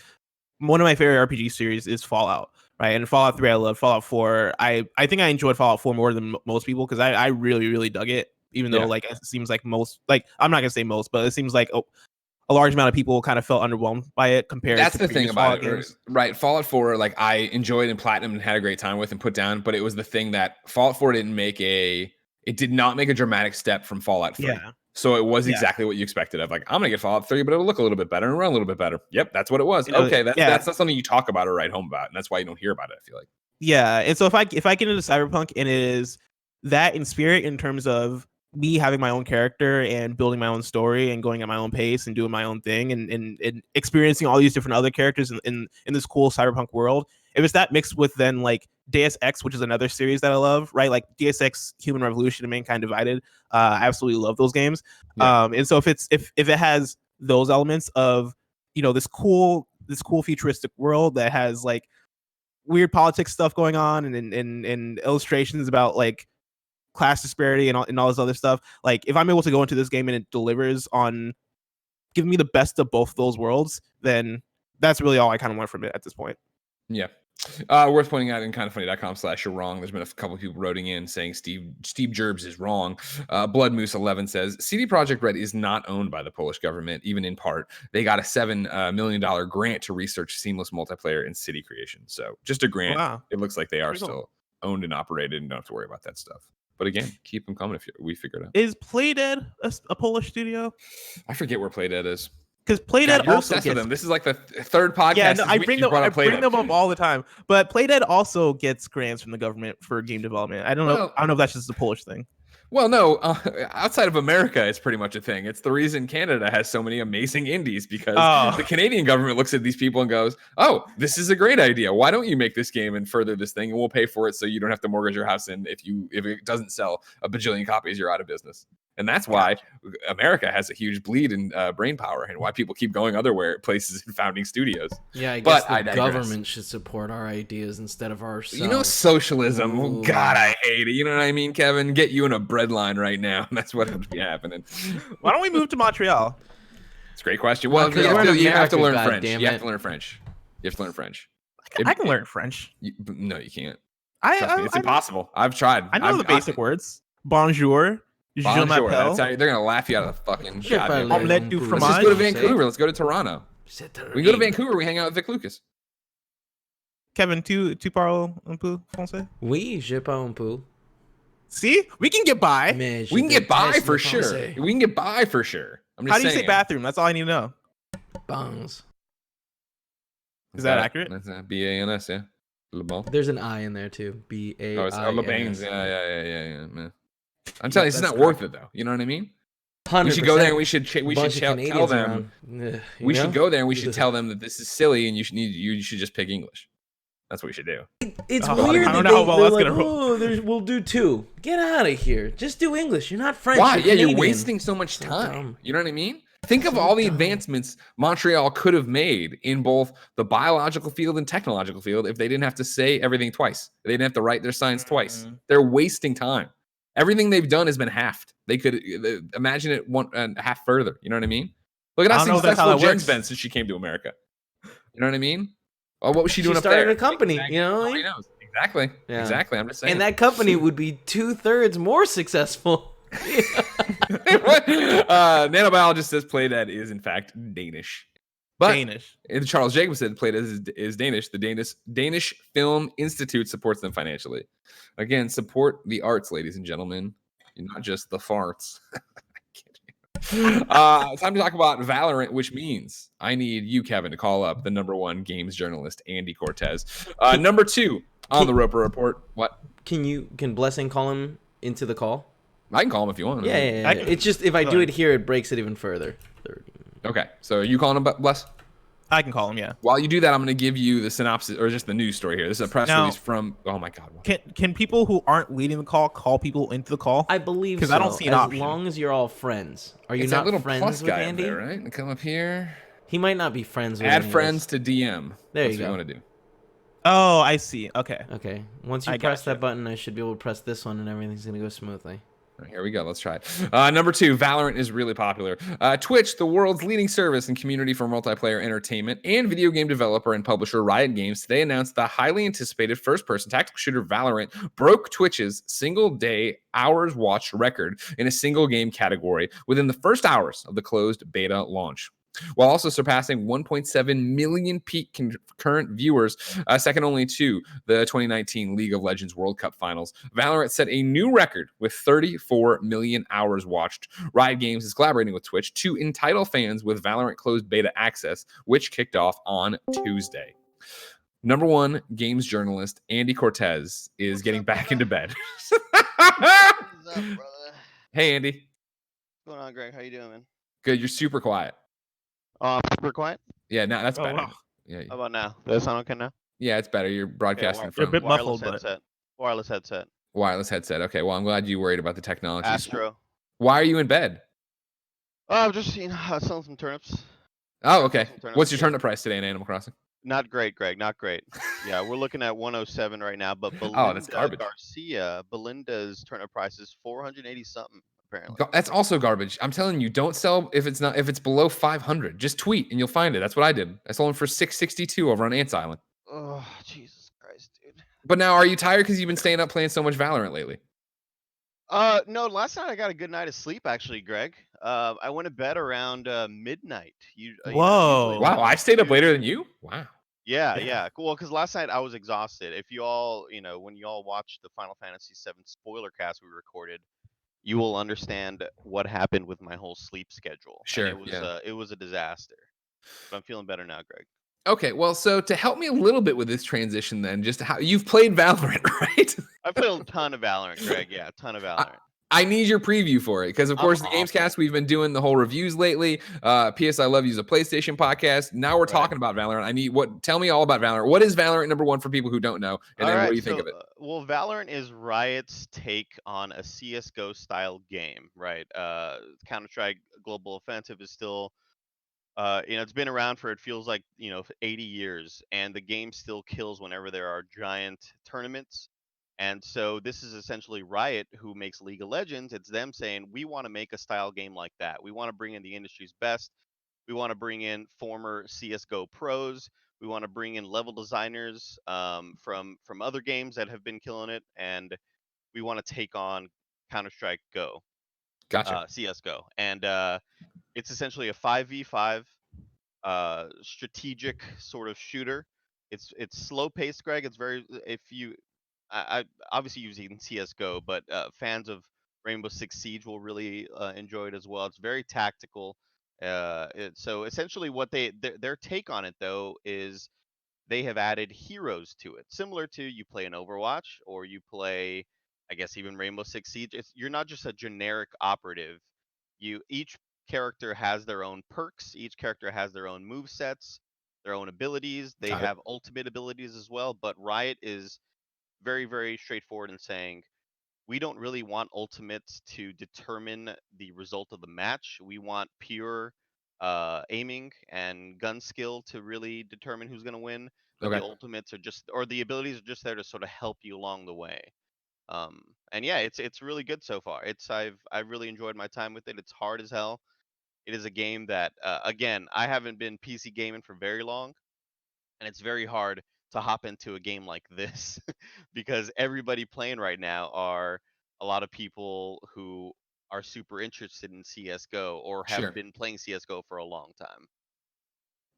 one of my favorite RPG series is Fallout, right? And Fallout 3 I love. Fallout 4, I think I enjoyed Fallout 4 more than most people, because I really, really dug it. Even though like it seems like most, like I'm not gonna say most, but it seems like a large amount of people kind of felt underwhelmed by it compared That's to the thing about Fallout it, games. right? Fallout 4, like I enjoyed and platinum and had a great time with and put down, but it was the thing that Fallout 4 did not make a dramatic step from Fallout 3. Yeah. So it was exactly what you expected of like, I'm gonna get Fallout 3, but it'll look a little bit better and run a little bit better. Yep, that's what it was. Okay, that's not something you talk about or write home about, and that's why you don't hear about it, I feel like. Yeah, and so if I get into Cyberpunk and it is that in spirit, in terms of me having my own character and building my own story and going at my own pace and doing my own thing and experiencing all these different other characters in this cool cyberpunk world, if it's that mixed with then like Deus Ex, which is another series that I love, right? Like Deus Ex, Human Revolution, and Mankind Divided. I absolutely love those games. And so if it has those elements of, you know, this cool futuristic world that has like weird politics stuff going on and illustrations about like class disparity and all this other stuff, like if I'm able to go into this game and it delivers on giving me the best of both those worlds, then that's really all I kind of want from it at this point. Yeah. Worth pointing out in kindoffunny.com/you're wrong. There's been a couple of people writing in saying Steve Gerbs is wrong. Blood Moose 11 says CD Projekt Red is not owned by the Polish government, even in part. They got a $7 million grant to research seamless multiplayer and city creation. So just a grant. Wow. It looks like they are still owned and operated and don't have to worry about that stuff. But again, keep them coming if we figure it out. Is Playdead a Polish studio? I forget where Playdead is. Because Playdead also gets them. This is like the third podcast. Yeah, no, I bring them up all the time. But Playdead also gets grants from the government for game development. I don't know if that's just a Polish thing. Well, no, outside of America, it's pretty much a thing. It's the reason Canada has so many amazing indies, because the Canadian government looks at these people and goes, "Oh, this is a great idea. Why don't you make this game and further this thing, and we'll pay for it so you don't have to mortgage your house, and if it doesn't sell a bajillion copies, you're out of business." And that's why America has a huge bleed in brain power, and why people keep going other places and founding studios. Yeah, I guess the government should support our ideas instead of ourselves. You know, socialism. Oh, God, I hate it. You know what I mean, Kevin? Get you in a bread line right now. That's what would be happening. Why don't we move to Montreal? It's a great question. Well, you have to learn French. You have to learn French. You have to learn French. I can learn French. No, you can't. It's impossible. I've tried. I know the basic words. Bonjour. Bonjour. That's how they're gonna laugh you out of the fucking shot. Omelette du fromage. Let's just go to Vancouver. Let's go to Toronto. We go to Vancouver. We hang out with Vic Lucas. Kevin, tu parles un peu français? Oui, je parle un peu. See, we can get by. We can get by for sure. We can get by for sure. How do you say bathroom? That's all I need to know. Bangs. Is that accurate? That's BANS, yeah. Le bon. There's an I in there too. BAINS. Oh, it's Le Bangs. Yeah. Man. I'm telling you, it's not worth it though. You know what I mean? 100%. We should go there and we should tell them. We should go there and we should tell them that this is silly and you should just pick English. That's what we should do. It's weird. I don't know how well that's gonna roll. We'll do two. Get out of here. Just do English. You're not French. Why? You're wasting so much time. You know what I mean? Think of all the advancements Montreal could have made in both the biological field and technological field if they didn't have to say everything twice. They didn't have to write their science twice. They're wasting time. Everything they've done has been halved. They could imagine it half further. You know what I mean? Look at how successful Jen's been since she came to America. You know what I mean? Well, what was she doing up there? She started a company, you know? Nobody knows. Exactly. Yeah. Exactly. I'm just saying. And that company would be 2/3 more successful. Nanobiologist says Playdead is in fact Danish. But Danish. Charles Jacobs said Playdead is Danish. The Danish Film Institute supports them financially. Again, support the arts, ladies and gentlemen, not just the farts. Time to talk about Valorant, which means I need you, Kevin, to call up the #1 games journalist, Andy Cortez. #2 on the Roper Report. What? Can Blessing call him into the call? I can call him if you want. Yeah. It's just if I do it here, it breaks it even further. 30. Okay, so are you calling him, Bless? I can call him, yeah. While you do that, I'm going to give you the synopsis, or just the news story here. This is a press release from, oh my God. Can people who aren't leading the call people into the call? I believe so. Because I don't see an option. As long as you're all friends. Are you It's not that little friends plus with guy Andy? up there, right? And come up here. He might not be friends with Add any of friends us. to DM. There That's you what go. you want to do. Oh, I see. Okay. Okay. Once you I press gotcha. that button, I should be able to press this one, and everything's going to go smoothly. Right, here we go. Let's try it. #2, Valorant is really popular. Twitch, the world's leading service and community for multiplayer entertainment, and video game developer and publisher Riot Games today announced the highly anticipated first-person tactical shooter Valorant broke Twitch's single-day hours watched record in a single game category within the first hours of the closed beta launch, while also surpassing 1.7 million peak concurrent viewers, second only to the 2019 League of Legends World Cup Finals. Valorant set a new record with 34 million hours watched. Riot Games is collaborating with Twitch to entitle fans with Valorant closed beta access, which kicked off on Tuesday. #1 games journalist Andy Cortez is getting back into bed. What's up, brother? Hey, Andy. What's going on, Greg? How you doing, man? Good. You're super quiet. I'm super quiet. Yeah, no, that's Oh, better. wow. Yeah, How about now? Does that sound okay now? yeah, it's better. You're broadcasting You're a from bit wireless muffled, but headset. Wireless headset. wireless headset. Okay, well, I'm glad you worried about the technology. Astro. Why are you in bed? Oh, I'm just selling some turnips. Oh, okay. Some turnips, What's your yeah. turnip price today in Animal Crossing? Not great, Greg. Not great. Yeah, we're looking at 107 right now, but Belinda Oh, that's garbage. Belinda's turnip price is 480 something apparently. That's also garbage. I'm telling you, don't sell if it's below 500. Just tweet and you'll find it. That's what I did. I sold them for 662 over on Ants Island. Oh, Jesus Christ, dude. But now, are you tired because you've been staying up playing so much Valorant lately? No, last night I got a good night of sleep actually, Greg. I went to bed around midnight. Whoa. Usually Wow, I stayed up later than you. Wow. Yeah. Cool. Because last night I was exhausted. If you all, when you all watched the Final Fantasy VII spoiler cast we recorded, you will understand what happened with my whole sleep schedule. Sure. And it was a disaster. But I'm feeling better now, Greg. Okay, well, so to help me a little bit with this transition, then, just how you've played Valorant, right? I played a ton of Valorant, Greg. Yeah, a ton of Valorant. I need your preview for it because, of course, the Gamescast, we've been doing the whole reviews lately. PS I Love You is a PlayStation podcast. Now we're talking about Valorant. Tell me all about Valorant. What is Valorant #1 for people who don't know? And then what do you think of it? Well, Valorant is Riot's take on a CSGO style game, right? Counter-Strike Global Offensive is still, it's been around for, it feels like, 80 years, and the game still kills whenever there are giant tournaments. And so this is essentially Riot, who makes League of Legends. It's them saying, we want to make a style game like that. We want to bring in the industry's best. We want to bring in former CSGO pros. We want to bring in level designers from other games that have been killing it. And we want to take on Counter-Strike Go. Gotcha. CSGO. And it's essentially a 5v5 strategic sort of shooter. It's slow paced, Greg. It's very, I obviously using CS:GO, but fans of Rainbow Six Siege will really enjoy it as well. It's very tactical. So essentially, what their take on it though is they have added heroes to it, similar to you play an Overwatch or you play, I guess even Rainbow Six Siege. You're not just a generic operative. Each character has their own perks. Each character has their own move sets, their own abilities. They have ultimate abilities as well. But Riot is very, very straightforward in saying, we don't really want ultimates to determine the result of the match. We want pure aiming and gun skill to really determine who's going to win. But the ultimates are the abilities are just there to sort of help you along the way. And yeah, it's really good so far. I've really enjoyed my time with it. It's hard as hell. It is a game that again, I haven't been PC gaming for very long, and it's very hard to hop into a game like this because everybody playing right now are a lot of people who are super interested in CS:GO or have Sure. been playing CS:GO for a long time.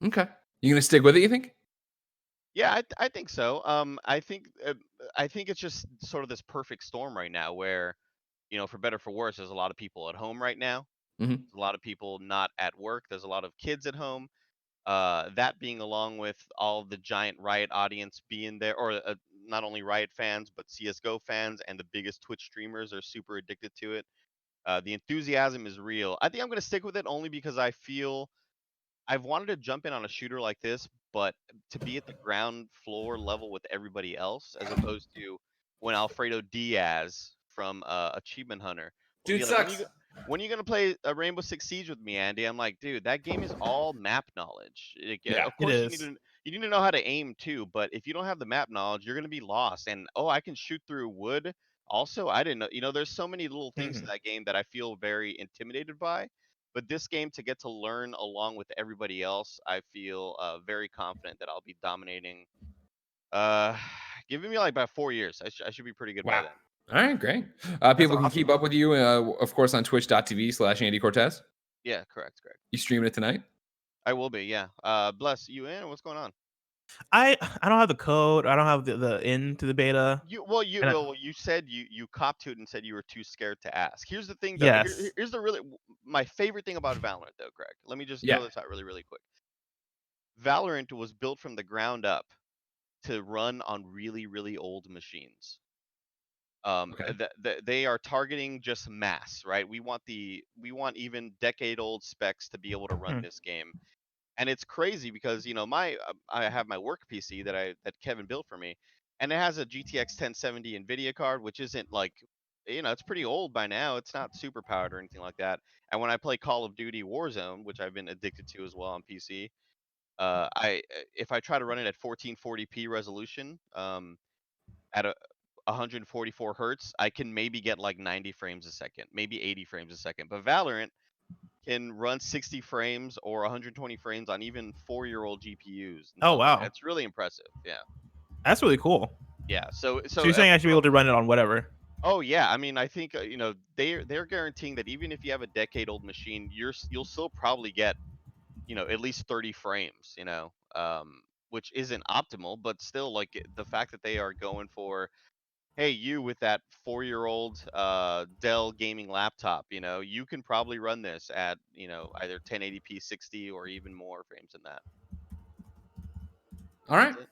Okay. You gonna stick with it, you think? Yeah, I think so. I think it's just sort of this perfect storm right now where, for better or for worse, there's a lot of people at home right now. Mhm. There's a lot of people not at work. There's a lot of kids at home. That being along with all the giant Riot audience being there, or not only Riot fans but CS:GO fans and the biggest Twitch streamers are super addicted to it. The enthusiasm is real. I think I'm gonna stick with it only because I feel I've wanted to jump in on a shooter like this, but to be at the ground floor level with everybody else, as opposed to when Alfredo Diaz from Achievement Hunter will Dude be like, sucks. when are you gonna play a Rainbow Six Siege with me, Andy? I'm like, dude, that game is all map knowledge. Yeah, Of it course, is. you need to know how to aim too, but if you don't have the map knowledge, you're gonna be lost. And oh, I can shoot through wood. Also, I didn't know. There's so many little things to Mhm. that game that I feel very intimidated by. But this game, to get to learn along with everybody else, I feel very confident that I'll be dominating. Uh, Giving me like about 4 years. I should be pretty good by Wow. then. All right, great. People can awesome. keep up with you, of course, on twitch.tv/Andy Cortez. Yeah, correct. You streaming it tonight? I will be. Yeah. Bless you in. What's going on? I don't have the code. I don't have the into the beta. And You said you copped to it and said you were too scared to ask. Here's the thing, though. yes. Here's the really my favorite thing about Valorant, though, Greg. Let me just Yeah. throw this out really quick. Valorant was built from the ground up to run on really old machines. Okay. They are targeting just mass, right? We want even decade-old specs to be able to run Hmm. this game. And it's crazy because I have my work PC that Kevin built for me, and it has a GTX 1070 Nvidia card, which isn't like, it's pretty old by now. It's not super powered or anything like that. And when I play Call of Duty Warzone, which I've been addicted to as well on PC, if I try to run it at 1440p resolution, at 144 hertz, I can maybe get like 90 frames a second, maybe 80 frames a second. But Valorant can run 60 frames or 120 frames on even 4-year-old GPUs. And Oh so wow, it's really impressive. Yeah. that's really cool. Yeah. So So you're saying I should be able to run it on whatever? oh yeah, I mean, I think they're guaranteeing that even if you have a decade-old machine, you'll still probably get at least 30 frames. Which isn't optimal, but still, like, the fact that they are going for, hey, you with that 4-year-old Dell gaming laptop, you can probably run this at either 1080p 60 or even more frames than that. All right. That's it.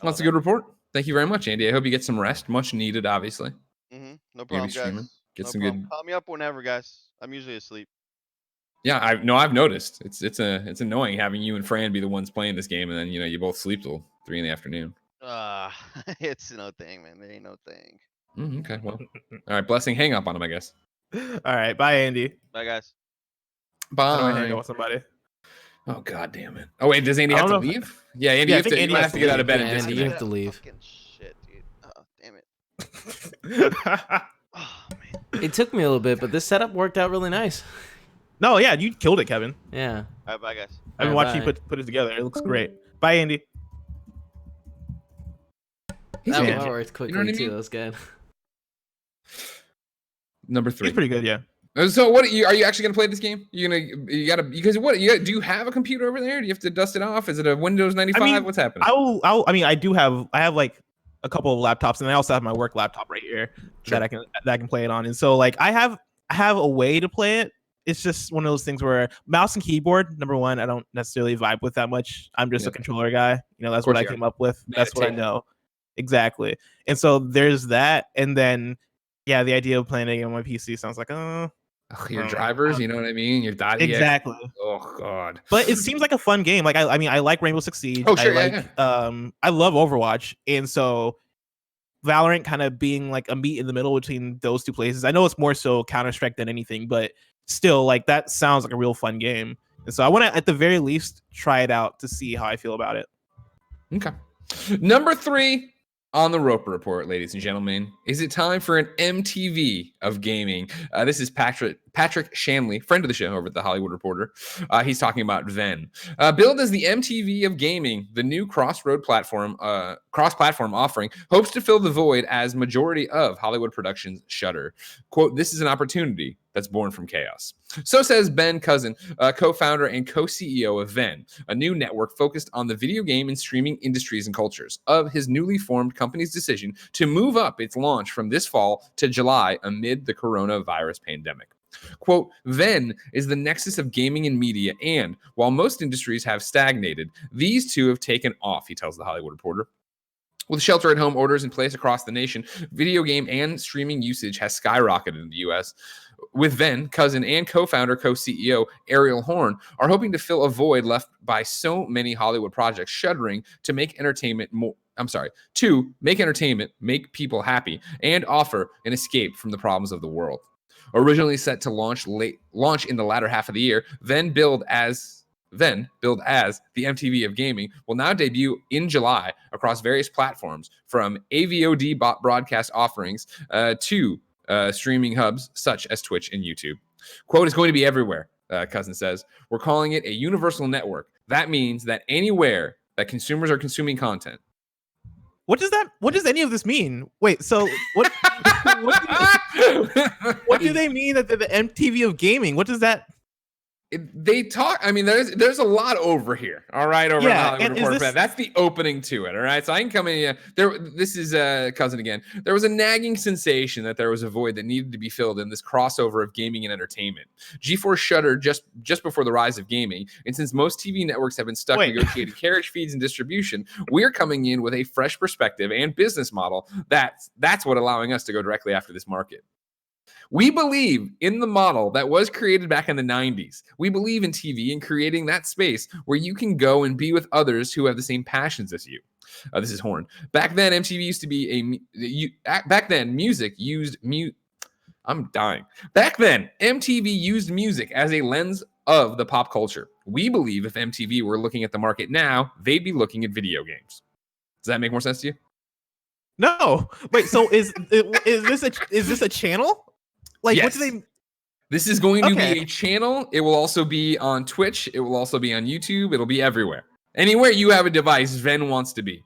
Well, that's a good report. Thank you very much, Andy. I hope you get some rest. Much needed, obviously. No You're gonna problem, be streaming. guys. Get No some problem. good. Call me up whenever, guys. I'm usually asleep. Yeah, I've noticed. It's annoying having you and Fran be the ones playing this game, and then you both sleep till 3 in the afternoon. It's no thing, man. There ain't no thing. Okay, well, all right. Blessing, hang up on him, I guess. All right, bye, Andy. Bye, guys. How do I hang Bye. out with somebody? Oh God damn it! Oh wait, does Andy I have don't to know. leave? Yeah, Andy, Yeah, I you think Andy might has have to to get out of leave. bed and Yeah, Andy, you disconnect. have to leave. Fucking shit, dude. Oh, damn it. Oh, man. It took me a little bit, but this setup worked out really nice. No, yeah, you killed it, Kevin. Yeah. All right, bye, guys. I've been Bye, watching bye. you put it together. It looks great. Bye, Andy. He's That good. worked quickly, You know what I too. mean? That was good. Number 3. He's pretty good, yeah. So what are you actually gonna play this game? You gotta because what do you have a computer over there? Do you have to dust it off? Is it a Windows 95? I mean, What's happening? I mean, I have like a couple of laptops, and I also have my work laptop right here Sure. that I can play it on. And so like I have a way to play it. It's just one of those things where mouse and keyboard, number one, I don't necessarily vibe with that much. I'm just a controller guy. That's what I came up with. That's what I know. Exactly. And so there's that. And then yeah, the idea of playing a game on my PC sounds like Your drivers, you know what I mean? Your dot exactly. Oh God. But it seems like a fun game. Like I mean, I like Rainbow Six Siege. Oh sure, I love Overwatch, and so Valorant kind of being like a meet in the middle between those two places. I know it's more so Counter-Strike than anything, but still, like that sounds like a real fun game. And so I want to, at the very least, try it out to see how I feel about it. Okay. Number 3 On the Roper Report, ladies and gentlemen, is it time for an MTV of gaming? This is Patrick Shanley, friend of the show over at the Hollywood Reporter. He's talking about Ven. Billed as the MTV of gaming, the new cross-platform offering hopes to fill the void as majority of Hollywood productions shutter. Quote, this is an opportunity that's born from chaos. So says Ben Cousin, co-founder and co-CEO of Ven, a new network focused on the video game and streaming industries and cultures, of his newly formed company's decision to move up its launch from this fall to July amid the coronavirus pandemic. Quote, Ven is the nexus of gaming and media, and while most industries have stagnated, these two have taken off, he tells the Hollywood Reporter. With shelter-at-home orders in place across the nation, video game and streaming usage has skyrocketed in the U.S. With Ven, Cousin, and co-founder, co-CEO Ariel Horn are hoping to fill a void left by so many Hollywood projects shuttering to make entertainment make people happy, and offer an escape from the problems of the world. Originally set to launch in the latter half of the year, Ven, billed as the MTV of gaming, will now debut in July across various platforms, from AVOD broadcast offerings to streaming hubs such as Twitch and YouTube. Quote, it's going to be everywhere, Cousin says. We're calling it a universal network. That means that anywhere that consumers are consuming content. What does any of this mean? Wait, so what what do they mean that they're the MTV of gaming? What does that? They talk. I mean, there's a lot over here. All right, over Yeah, on the Hollywood Reporter. That's the opening to it. All right, so I can come in. There. This is Cousin again. There was a nagging sensation that there was a void that needed to be filled in this crossover of gaming and entertainment. G4 shuttered just before the rise of gaming, and since most TV networks have been stuck negotiating carriage feeds and distribution, we're coming in with a fresh perspective and business model. That's what allowing us to go directly after this market. We believe in the model that was created back in the 90s. We believe in TV and creating that space where you can go and be with others who have the same passions as you. This is Horn. Back then, MTV used to be back then, music used I'm dying. Back then, MTV used music as a lens of the pop culture. We believe if MTV were looking at the market now, they'd be looking at video games. Does that make more sense to you? No. Wait, so is this a channel? Like, yes. What do they? This is going to be a channel. It will also be on Twitch. It will also be on YouTube. It'll be everywhere. Anywhere you have a device, Ven wants to be.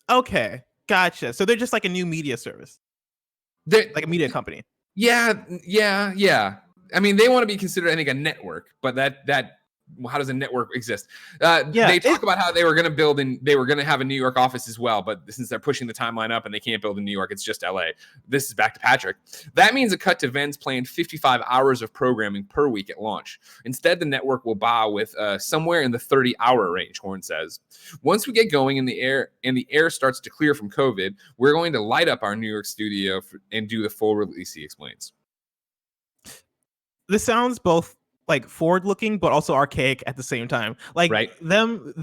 Okay, gotcha. So they're just like a new media service. They're like a media company. Yeah. I mean, they want to be considered, I think, a network, but that how does a network exist? They talk about how they were going to have a New York office as well, but since they're pushing the timeline up and they can't build in New York, it's just LA. This is back to Patrick. That means a cut to Ven's planned 55 hours of programming per week at launch. Instead, the network will bow with somewhere in the 30-hour range, Horn says. Once we get going and the air starts to clear from COVID, we're going to light up our New York studio and do the full release, he explains. This sounds both like forward-looking, but also archaic at the same time. Like them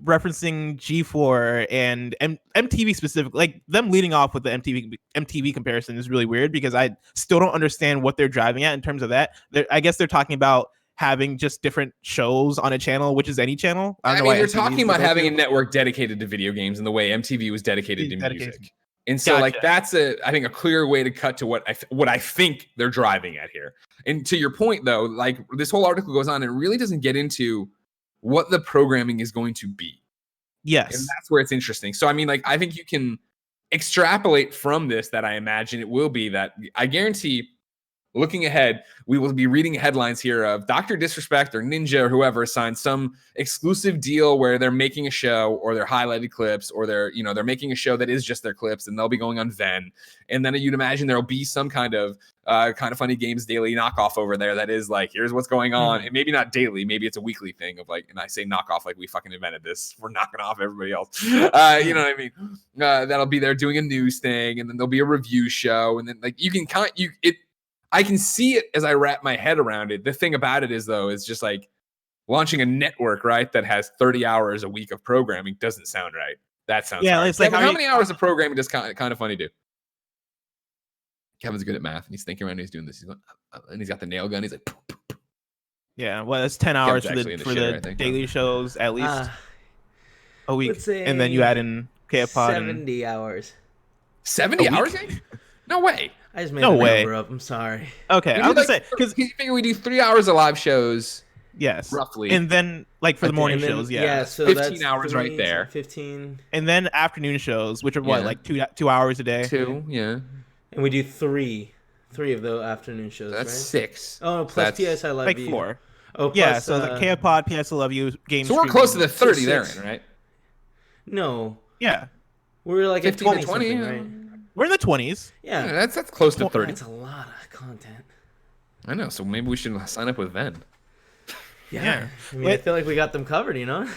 referencing G4 and MTV specifically, like them leading off with the MTV comparison is really weird because I still don't understand what they're driving at in terms of that. I guess they're talking about having just different shows on a channel, which is any channel. I mean, they're talking about having a network dedicated to video games in the way MTV was dedicated to music. And so, like, that's I think a clear way to cut to what I think they're driving at here. And to your point, though, like this whole article goes on and really doesn't get into what the programming is going to be. Yes, and that's where it's interesting. So, I mean, like, I think you can extrapolate from this that I imagine it will be that I guarantee. Looking ahead, we will be reading headlines here of Dr. Disrespect or Ninja or whoever signed some exclusive deal where they're making a show or they're highlighted clips or they're making a show that is just their clips and they'll be going on Ven. And then you'd imagine there'll be some kind of funny games daily knockoff over there that is like, here's what's going on. And maybe not daily, maybe it's a weekly thing of like, and I say knockoff like we fucking invented this. We're knocking off everybody else. You know what I mean? That'll be there doing a news thing, and then there'll be a review show, and then like you can I can see it as I wrap my head around it. The thing about it is, though, is just like launching a network, right, that has 30 hours a week of programming doesn't sound right. That sounds hard. It's like how many hours of programming does kind of funny do? Kevin's good at math, and he's thinking around and he's doing this. He's going, and he's got the nail gun. He's like, poop, poop, poop. Yeah, well, it's 10 hours for the daily shows at least a week, and then you add in KFPod. 70 hours. 70 A week? hours? No way. I just made No the way. number up. I'm sorry. Okay, I was gonna say because you figure we do 3 hours of live shows, yes, roughly, and then like for the morning And then- shows, yeah, so 15 that's hours right there. 15. and then afternoon shows, which are what Yeah. like 2 hours a day. 2, yeah. And we do three of the afternoon shows, That's right? 6. Oh, plus That's- PS I Love Like You. 4. Oh, plus, Yeah, so the KFPod, PS I Love You, game. So we're close to the 30 So there, 6. right? No, Yeah, we're like at 15 to 20 20, something, right? we're in the 20s. Yeah, Yeah, that's close to 30. that's a lot of content. I know, so maybe we should sign up with Ven. Yeah. I mean, I feel like we got them covered, you know?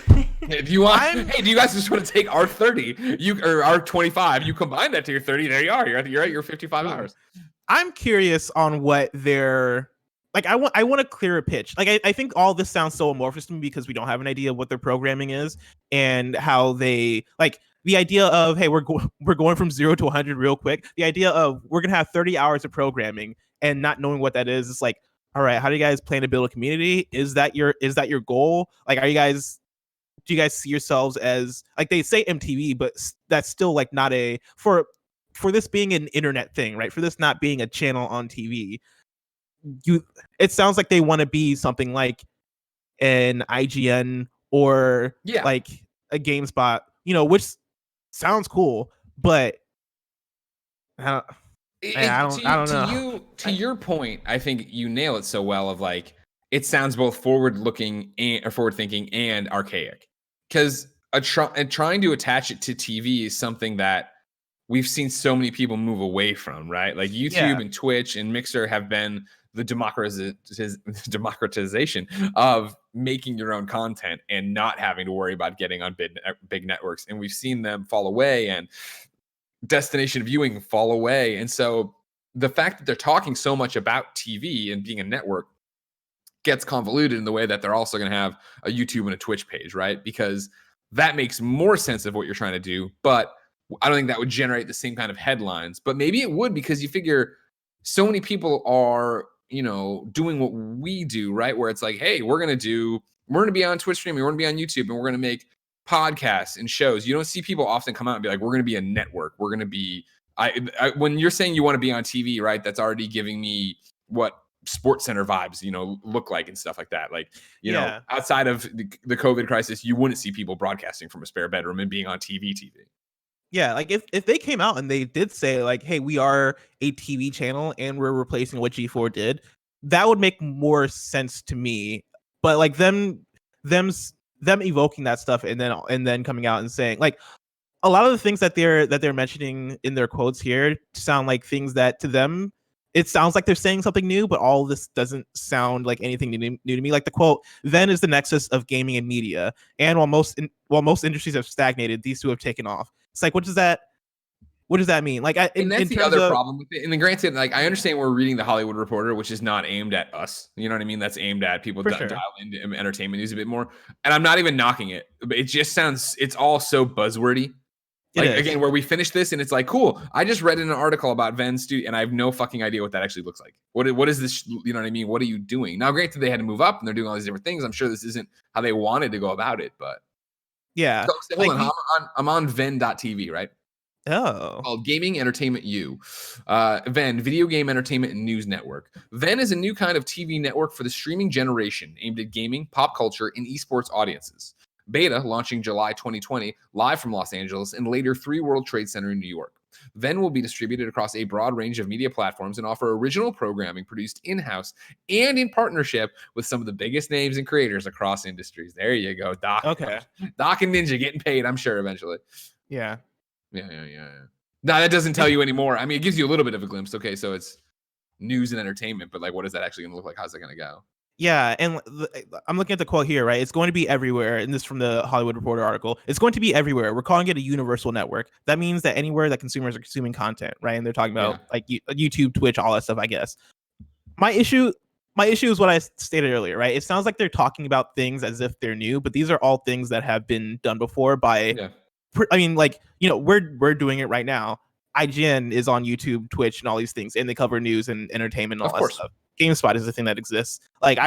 If you want, hey, do you guys just want to take our 30, or our 25? You combine that to your 30. There you are. You're at your 55 hours. I'm curious on what their like. I want a clearer pitch. Like I think all this sounds so amorphous to me because we don't have an idea of what their programming is and how they like the idea of hey we're going from 0 to 100 real quick. The idea of we're gonna have 30 hours of programming and not knowing what that is. It's like, all right, how do you guys plan to build a community? Is that your goal? Like, do you guys see yourselves as like they say MTV, but that's still like not a for this being an internet thing, right? For this not being a channel on TV, it sounds like they want to be something like an IGN or like a GameSpot, which sounds cool, but I don't know. To your point, I think you nail it so well. Of like, it sounds both forward thinking and archaic, because trying to attach it to TV is something that we've seen so many people move away from, right? Like YouTube and Twitch and Mixer have been the democratization of making your own content and not having to worry about getting on big networks. And we've seen them fall away and destination viewing fall away. And so the fact that they're talking so much about TV and being a network gets convoluted in the way that they're also going to have a YouTube and a Twitch page, right? Because that makes more sense of what you're trying to do, but I don't think that would generate the same kind of headlines. But maybe it would, because you figure so many people are, doing what we do, right? Where it's like, hey, we're going to be on Twitch streaming, we're going to be on YouTube, and we're going to make podcasts and shows. You don't see people often come out and be like, we're going to be a network. We're going to be, when you're saying you want to be on TV, right? That's already giving me what Sports Center vibes, look like and stuff like that. Like, know, outside of the COVID crisis, you wouldn't see people broadcasting from a spare bedroom and being on TV. Yeah, like if they came out and they did say like, hey, we are a TV channel and we're replacing what G4 did, that would make more sense to me. But like them evoking that stuff and then coming out and saying like a lot of the things that they're mentioning in their quotes here sound like things that to them it sounds like they're saying something new, but all of this doesn't sound like anything new to me. Like the quote, "Then is the nexus of gaming and media, and while most industries have stagnated, these two have taken off." It's like, what does that mean? Like, and that's the other problem with it. And granted, like I understand we're reading the Hollywood Reporter, which is not aimed at us. You know what I mean? That's aimed at people dial into entertainment news a bit more. And I'm not even knocking it, but it just sounds. It's all so buzzwordy. Like again, where we finish this and it's like, cool. I just read in an article about Ven's studio and I have no fucking idea what that actually looks like. What is this? You know what I mean? What are you doing? Now, granted, they had to move up and they're doing all these different things. I'm sure this isn't how they wanted to go about it, but yeah. So, hold on. I'm on Ven.tv, right? Oh. Called Gaming Entertainment U. Ven, Video Game Entertainment and News Network. Ven is a new kind of TV network for the streaming generation aimed at gaming, pop culture, and esports audiences. Beta launching July 2020, live from Los Angeles, and later 3 World Trade Center in New York. Ven will be distributed across a broad range of media platforms and offer original programming produced in-house and in partnership with some of the biggest names and creators across industries. There you go, Doc. Okay. Doc and Ninja getting paid, I'm sure, eventually. Yeah. Yeah. No, that doesn't tell you anymore. I mean, it gives you a little bit of a glimpse. Okay, so it's news and entertainment, but like, what is that actually going to look like? How's that going to go? Yeah, and I'm looking at the quote here, right? It's going to be everywhere, and this from the Hollywood Reporter article. It's going to be everywhere. We're calling it a universal network. That means that anywhere that consumers are consuming content, right? And they're talking about like YouTube, Twitch, all that stuff, I guess. My issue is what I stated earlier, right? It sounds like they're talking about things as if they're new, but these are all things that have been done before by, I mean, like, we're doing it right now. IGN is on YouTube, Twitch, and all these things, and they cover news and entertainment and all that stuff. GameSpot is the thing that exists. Like,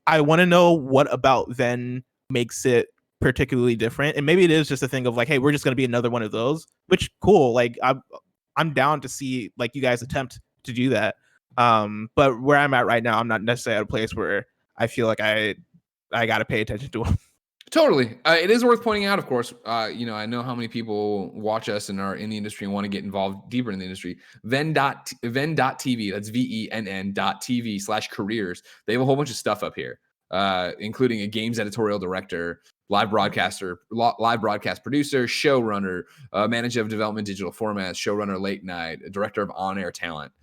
I want to know what about Ven makes it particularly different, and maybe it is just a thing of like, hey, we're just going to be another one of those, which cool. Like I'm down to see like you guys attempt to do that. But where I'm at right now, I'm not necessarily at a place where I feel like I got to pay attention to them. Totally. It is worth pointing out, of course, I know how many people watch us and are in the industry and want to get involved deeper in the industry. Venn.tv, that's VENN.TV/careers. They have a whole bunch of stuff up here, including a games editorial director, live broadcast producer, showrunner, manager of development digital formats, showrunner late night, director of on-air talent.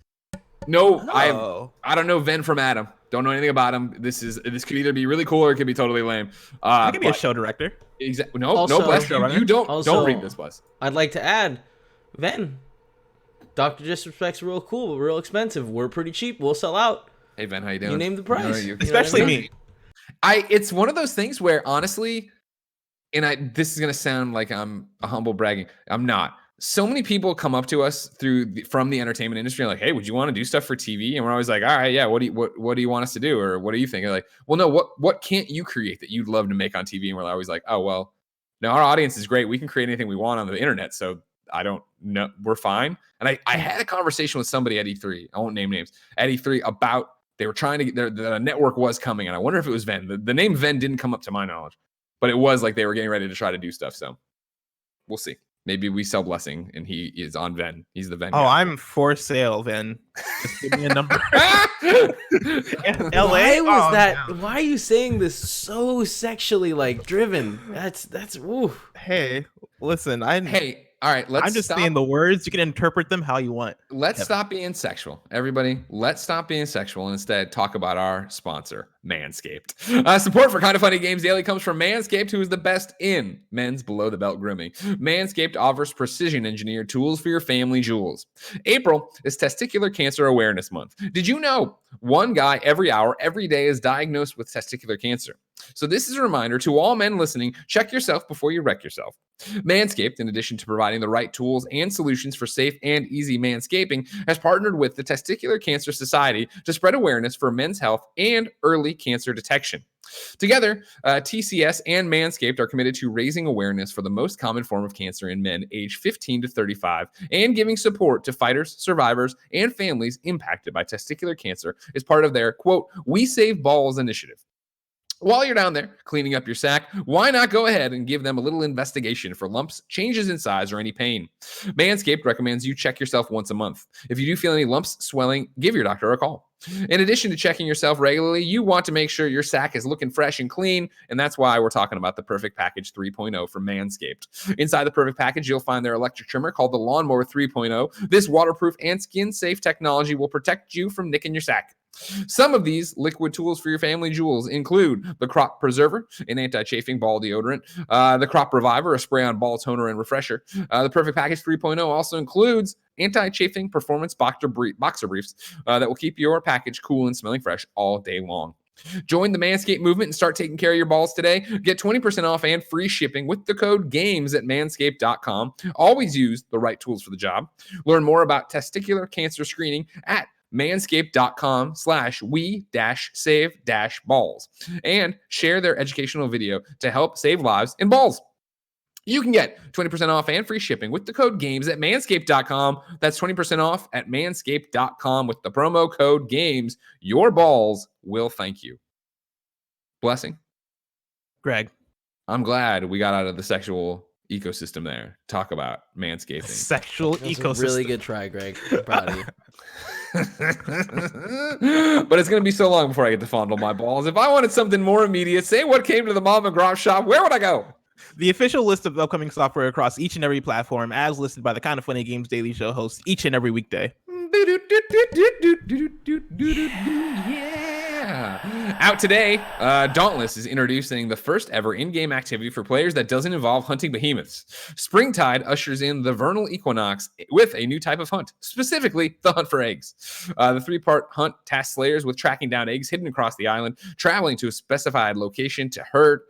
No, I don't know Venn from Adam. Don't know anything about him. This could either be really cool or it could be totally lame. I could be a show director. Exactly. No, Also- bless you. You don't read this, bless. I'd like to add, Ven, Dr. Disrespect's real cool, but real expensive. We're pretty cheap. We'll sell out. Hey Ven, how you doing? You name the price. Especially me. It's one of those things where honestly, and this is gonna sound like I'm a humble bragging. I'm not. So many people come up to us from the entertainment industry and like, hey, would you want to do stuff for TV? And we're always like, all right, yeah. What do you want us to do, or what do you think? And like, well, no. What can't you create that you'd love to make on TV? And we're always like, oh well, no, our audience is great. We can create anything we want on the internet. So I don't know, we're fine. And I had a conversation with somebody at E3. I won't name names at E3 about they were trying to get the network was coming, and I wonder if it was Venn. The name Venn didn't come up to my knowledge, but it was like they were getting ready to try to do stuff. So we'll see. Maybe we sell Blessing and he is on Venn. He's the Venn. Oh, guy. I'm for sale, Venn. Just give me a number. LA was that? No. Why are you saying this so sexually like driven? That's ooh. Hey, listen, Hey, all right. I'm just saying the words. You can interpret them how you want. Let's stop being sexual, everybody. Let's stop being sexual and instead talk about our sponsor, Manscaped. Support for Kind of Funny Games Daily comes from Manscaped, who is the best in men's below-the-belt grooming. Manscaped offers precision-engineered tools for your family jewels. April is Testicular Cancer Awareness Month. Did you know one guy every hour, every day is diagnosed with testicular cancer? So this is a reminder to all men listening, check yourself before you wreck yourself. Manscaped, in addition to providing the right tools and solutions for safe and easy manscaping, has partnered with the Testicular Cancer Society to spread awareness for men's health and early cancer detection. Together, TCS and Manscaped are committed to raising awareness for the most common form of cancer in men aged 15 to 35 and giving support to fighters, survivors, and families impacted by testicular cancer as part of their, quote, We Save Balls initiative. While you're down there cleaning up your sack, why not go ahead and give them a little investigation for lumps, changes in size, or any pain? Manscaped recommends you check yourself once a month. If you do feel any lumps, swelling, give your doctor a call. In addition to checking yourself regularly, you want to make sure your sack is looking fresh and clean, and that's why we're talking about the Perfect Package 3.0 from Manscaped. Inside the Perfect Package, you'll find their electric trimmer called the Lawnmower 3.0. This waterproof and skin-safe technology will protect you from nicking your sack. Some of these liquid tools for your family jewels include the Crop Preserver, an anti-chafing ball deodorant, the Crop Reviver, a spray-on ball toner and refresher. The Perfect Package 3.0 also includes anti-chafing performance boxer briefs that will keep your package cool and smelling fresh all day long. Join the Manscaped movement and start taking care of your balls today. Get 20% off and free shipping with the code GAMES at manscaped.com. Always use the right tools for the job. Learn more about testicular cancer screening at manscaped.com/we-save-balls and share their educational video to help save lives in balls. You can get 20% off and free shipping with the code GAMES at manscaped.com. That's 20% off at manscaped.com with the promo code GAMES. Your balls will thank you. Blessing. Greg. I'm glad we got out of the sexual ecosystem there. Talk about manscaping. Sexual That's ecosystem. a really good try, Greg. I'm proud of you. But it's going to be so long before I get to fondle my balls. If I wanted something more immediate, say what came to the mom and grop shop, where would I go? The official list of upcoming software across each and every platform, as listed by the Kind of Funny Games Daily Show hosts each and every weekday. Yeah. Out today, Dauntless is introducing the first ever in-game activity for players that doesn't involve hunting behemoths. Springtide ushers in the vernal equinox with a new type of hunt, specifically the hunt for eggs. The three-part hunt tasks slayers with tracking down eggs hidden across the island, traveling to a specified location to herd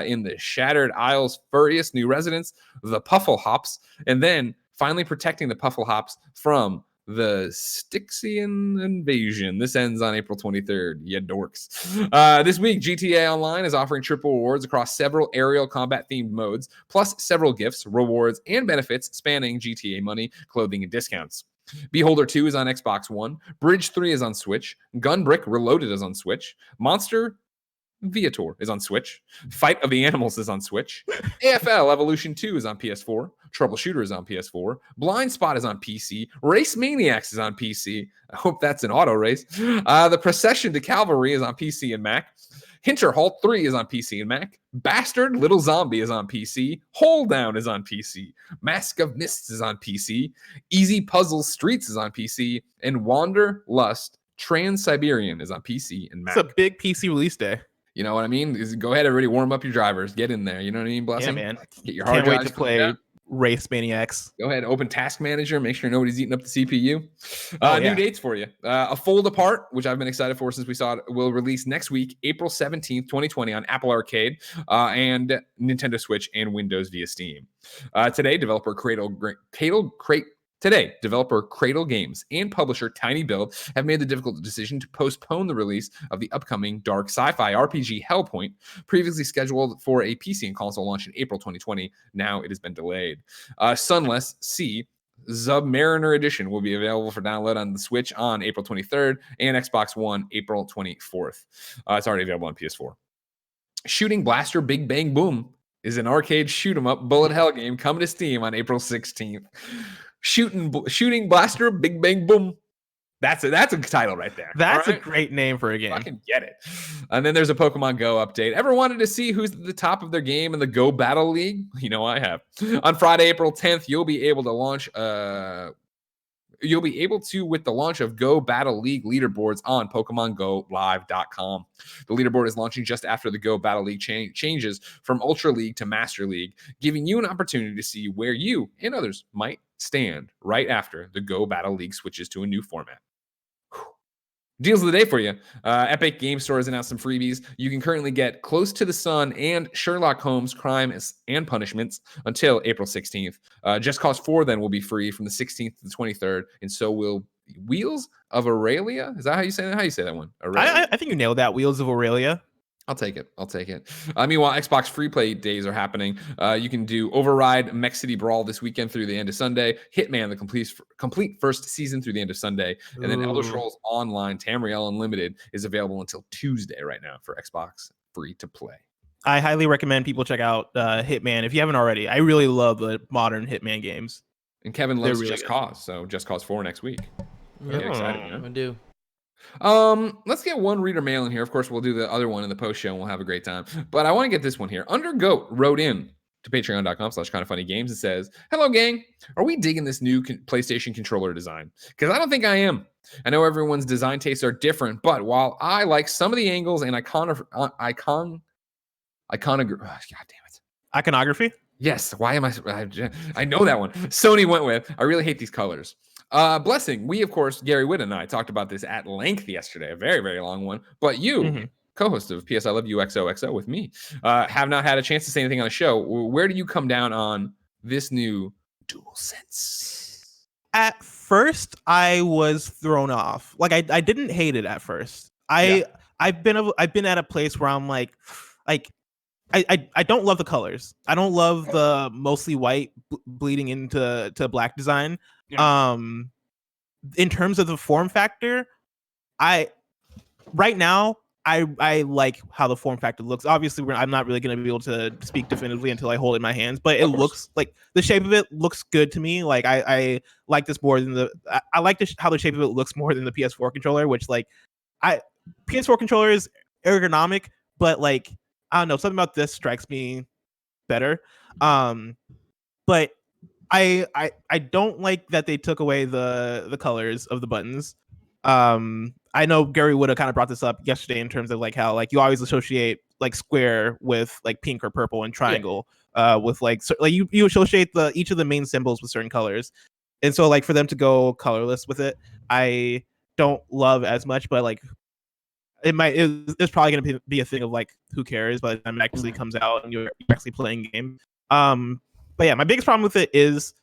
in the Shattered Isles' furriest new residents, the Puffle Hops, and then finally protecting the Puffle Hops from the Styxian Invasion. This ends on April 23rd. You dorks. This week, GTA Online is offering triple rewards across several aerial combat-themed modes, plus several gifts, rewards, and benefits spanning GTA money, clothing, and discounts. Beholder 2 is on Xbox One. Bridge 3 is on Switch. Gunbrick Reloaded is on Switch. Monster Viator is on Switch. Fight of the Animals is on Switch. AFL Evolution 2 is on PS4. Troubleshooter is on PS4. Blind Spot is on PC. Race Maniacs is on PC. I hope that's an auto race. The Procession to Calvary is on PC and Mac. Hinter Halt 3 is on PC and Mac. Bastard Little Zombie is on PC. Hold Down is on PC. Mask of Mists is on PC. Easy Puzzle Streets is on PC. And Wander Lust Trans-Siberian is on PC and Mac. It's a big PC release day. You know what I mean? Go ahead, everybody, warm up your drivers. Get in there. You know what I mean, Blessing? Yeah, man. Get your hard Can't wait drives to play Race Maniacs. Go ahead, open Task Manager. Make sure nobody's eating up the CPU. Yeah. New dates for you. A Fold Apart, which I've been excited for since we saw it, will release next week, April 17th, 2020 on Apple Arcade and Nintendo Switch and Windows via Steam. Today, developer Cradle Games and publisher Tiny Build have made the difficult decision to postpone the release of the upcoming dark sci-fi RPG Hellpoint, previously scheduled for a PC and console launch in April 2020. Now it has been delayed. Sunless Sea Submariner Edition will be available for download on the Switch on April 23rd and Xbox One April 24th. It's already available on PS4. Shooting Blaster Big Bang Boom is an arcade shoot-'em-up bullet hell game coming to Steam on April 16th. Shooting Blaster Big Bang Boom. That's a title right there. That's a great name for a game. I can get it. And then there's a Pokemon Go update. Ever wanted to see who's at the top of their game in the Go Battle League? You know I have. On Friday, April 10th, you'll be able to with the launch of Go Battle League leaderboards on PokemonGoLive.com. The leaderboard is launching just after the Go Battle League changes from Ultra League to Master League, giving you an opportunity to see where you and others might stand right after the Go Battle League switches to a new format. Deals of the day for you. Epic Game Store has announced some freebies. You can currently get Close to the Sun and Sherlock Holmes Crime and Punishments until April 16th. Just Cause 4 then will be free from the 16th to the 23rd, and so will Wheels of Aurelia. Is that how you say that? How you say that one? I think you nailed that. Wheels of Aurelia. I'll take it. Meanwhile, Xbox free play days are happening. You can do Override, Mech City Brawl this weekend through the end of Sunday. Hitman, the complete first season through the end of Sunday. And then Elder Scrolls Online, Tamriel Unlimited is available until Tuesday right now for Xbox free to play. I highly recommend people check out Hitman if you haven't already. I really love the modern Hitman games. And Kevin loves really Just Cause, so Just Cause 4 next week. Get excited, man. I do. Let's get one reader mail in here. Of course, we'll do the other one in the post show and we'll have a great time. But I want to get this one here. Undergoat wrote in to patreon.com/kindoffunnygames and says, "Hello, gang. Are we digging this new PlayStation controller design? Because I don't think I am. I know everyone's design tastes are different, but while I like some of the angles and iconography. Yes. Why am I know that one. Sony went with. I really hate these colors. Blessing. We, of course, Gary Witt and I talked about this at length yesterday, a very, very long one. But you, co-host of PS I Love You XOXO with me, have not had a chance to say anything on the show. Where do you come down on this new DualSense? At first, I was thrown off. Like I didn't hate it at first. I've been at a place where I'm like I don't love the colors. I don't love the mostly white bleeding into black design. Yeah. In terms of the form factor, right now I like how the form factor looks. Obviously, I'm not really going to be able to speak definitively until I hold it in my hands, but it looks like the shape of it looks good to me. Like I like this more than I like how the shape of it looks more than the PS4 controller, which PS4 controller is ergonomic, but like I don't know, something about this strikes me better. But I don't like that they took away the colors of the buttons. I know Gary would have kind of brought this up yesterday in terms of like how like you always associate like square with like pink or purple and triangle with like you associate each of the main symbols with certain colors. And so like for them to go colorless with it, I don't love as much, but like it's probably going to be a thing of like who cares by the time it actually comes out and you're actually playing game. But yeah, my biggest problem with it is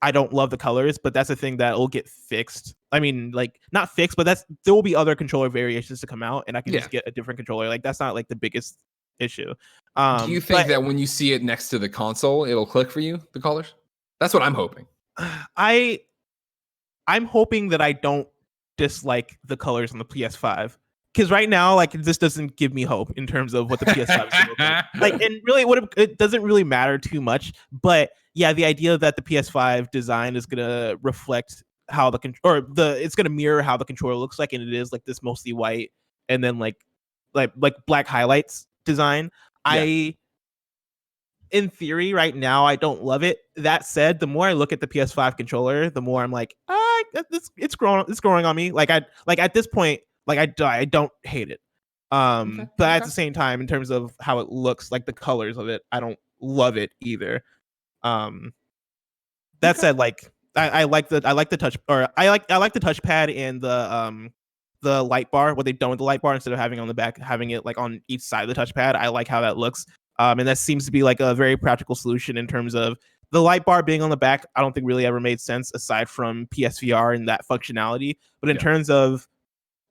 I don't love the colors, but that's a thing that will get fixed I mean, like not fixed, but there will be other controller variations to come out, and I can Yeah. just get a different controller. Like that's not like the biggest issue. Do you think that when you see it next to the console, it'll click for you, the colors? That's what I'm hoping. I'm hoping that I don't dislike the colors on the PS5. Because right now, like this doesn't give me hope in terms of what the PS5 is going to look like. Like, and really, it doesn't really matter too much. But yeah, the idea that the PS5 design is going to reflect how it's going to mirror how the controller looks like, and it is like this mostly white and then like black highlights design. Yeah. In theory, right now, I don't love it. That said, the more I look at the PS5 controller, the more I'm like, it's growing on me. Like at this point, like I don't hate it. But at the same time, in terms of how it looks, like the colors of it, I don't love it either. That said, like I like the touchpad and the light bar. What they've done with the light bar, instead of having on the back, having it like on each side of the touchpad. I like how that looks. And that seems to be like a very practical solution in terms of the light bar being on the back. I don't think really ever made sense aside from PSVR and that functionality. But in terms of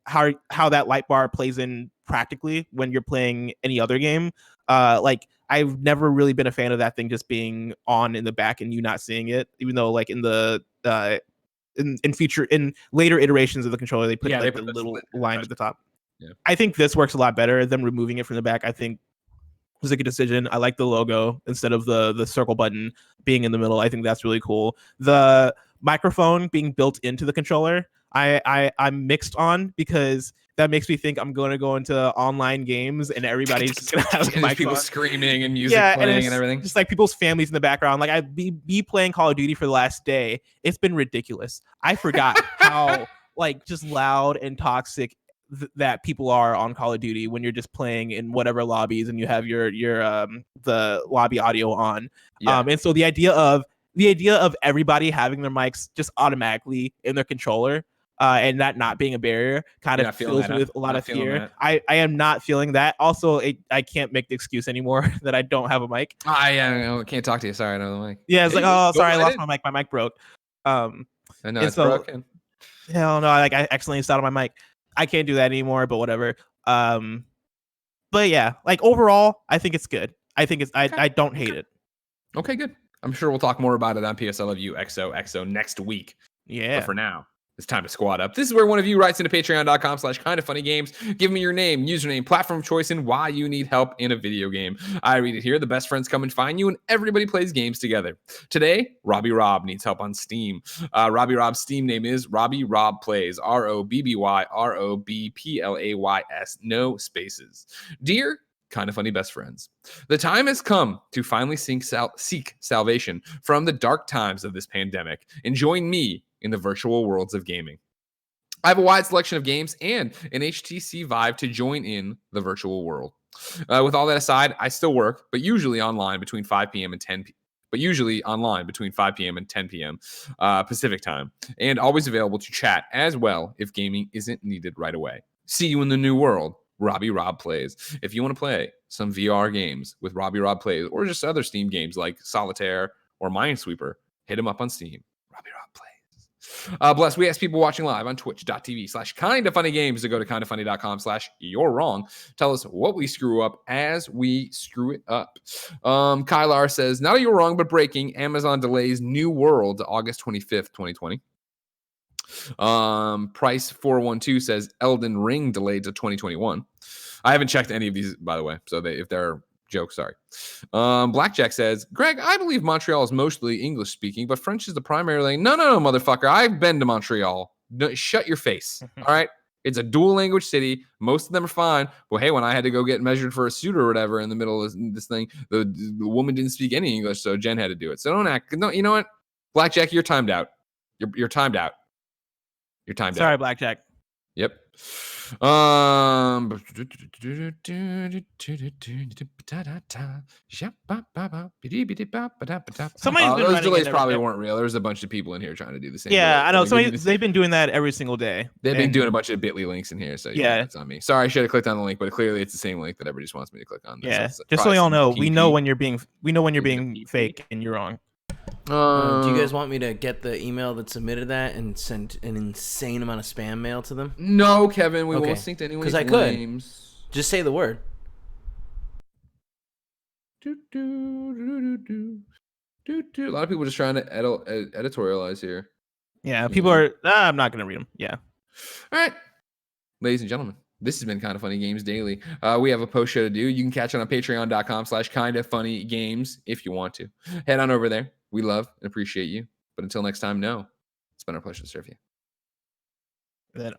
how that light bar plays in practically when you're playing any other game, like I've never really been a fan of that thing just being on in the back and you not seeing it, even though like in the in later iterations of the controller they put the little line at the top. Yeah. I think this works a lot better than removing it from the back. I think it was a good decision. I like the logo instead of the circle button being in the middle. I think that's really cool. The microphone being built into the controller, I'm mixed on, because that makes me think I'm going to go into online games and everybody's just going to have people screaming and music playing and everything. Just like people's families in the background. Like I'd be playing Call of Duty for the last day. It's been ridiculous. I forgot how like just loud and toxic that people are on Call of Duty when you're just playing in whatever lobbies and you have your the lobby audio on. Yeah. And so the idea of everybody having their mics just automatically in their controller, and that not being a barrier kind of fills me with a lot of fear. I am not feeling that. Also, I can't make the excuse anymore that I don't have a mic. I can't talk to you. Sorry, I don't have a mic. Yeah, it's like, oh, sorry, I lost my mic. My mic broke. I know it's broken. Hell no, like I accidentally started my mic. I can't do that anymore, but whatever. But yeah, like overall, I think it's good. I think I don't hate it. Okay, good. I'm sure we'll talk more about it on PSLOU XOXO next week. Yeah. But for now, it's time to squad up. This is where one of you writes into patreon.com/kindoffunnygames. Give me your name, username, platform of choice, and why you need help in a video game. I read it here. The best friends come and find you, and everybody plays games together. Today, RobbyRob needs help on Steam. RobbyRob's Steam name is RobbyRobPlays. RobbyRobPlays. No spaces. Dear Kind of Funny best friends, the time has come to finally seek salvation from the dark times of this pandemic and join me in the virtual worlds of gaming. I have a wide selection of games and an HTC Vive to join in the virtual world. With all that aside, I still work, but usually online between 5 p.m. and 10 p.m. Pacific time, and always available to chat as well if gaming isn't needed right away. See you in the new world. RobbyRobPlays. If you want to play some VR games with RobbyRobPlays, or just other Steam games like Solitaire or Minesweeper, hit them up on Steam. RobbyRobPlays. Bless, we ask people watching live on twitch.tv/kindoffunnygames to go to kindoffunny.com/you're-wrong. Tell us what we screw up as we screw it up. Kylar says, not a you're wrong, but breaking. Amazon delays New World to August 25th, 2020. Price 412 says Elden Ring delayed to 2021. I haven't checked any of these, by the way, so if they're jokes, sorry. Blackjack says, Greg, I believe Montreal is mostly English speaking, but French is the primary language. No, motherfucker, I've been to Montreal. No, shut your face. All right, it's a dual language city. Most of them are fine, but hey, when I had to go get measured for a suit or whatever in the middle of this thing, the woman didn't speak any English, so Jen had to do it. So don't act. No, you know what, Blackjack, you're timed out. You're timed out. Your time. Sorry, Blackjack. Yep. Somebody's those delays probably weren't real. There's a bunch of people in here trying to do the same. Yeah, I know. They've been doing that every single day. They've been doing a bunch of Bitly links in here. So yeah, it's on me. Sorry, I should have clicked on the link, but clearly it's the same link that everybody just wants me to click on. Yeah, just so y'all know, we know when you're being fake and you're wrong. Do you guys want me to get the email that submitted that and send an insane amount of spam mail to them? No, Kevin, we Okay. won't sync to anyone's 'Cause I could. names. Just say the word. A lot of people just trying to editorialize here. Yeah, people are. I'm not gonna read them. Yeah. All right, ladies and gentlemen, this has been Kinda Funny Games Daily. We have a post show to do. You can catch it on patreon.com/kindafunnygames if you want to. Head on over there. We love and appreciate you. But until next time, no, it's been our pleasure to serve you. Then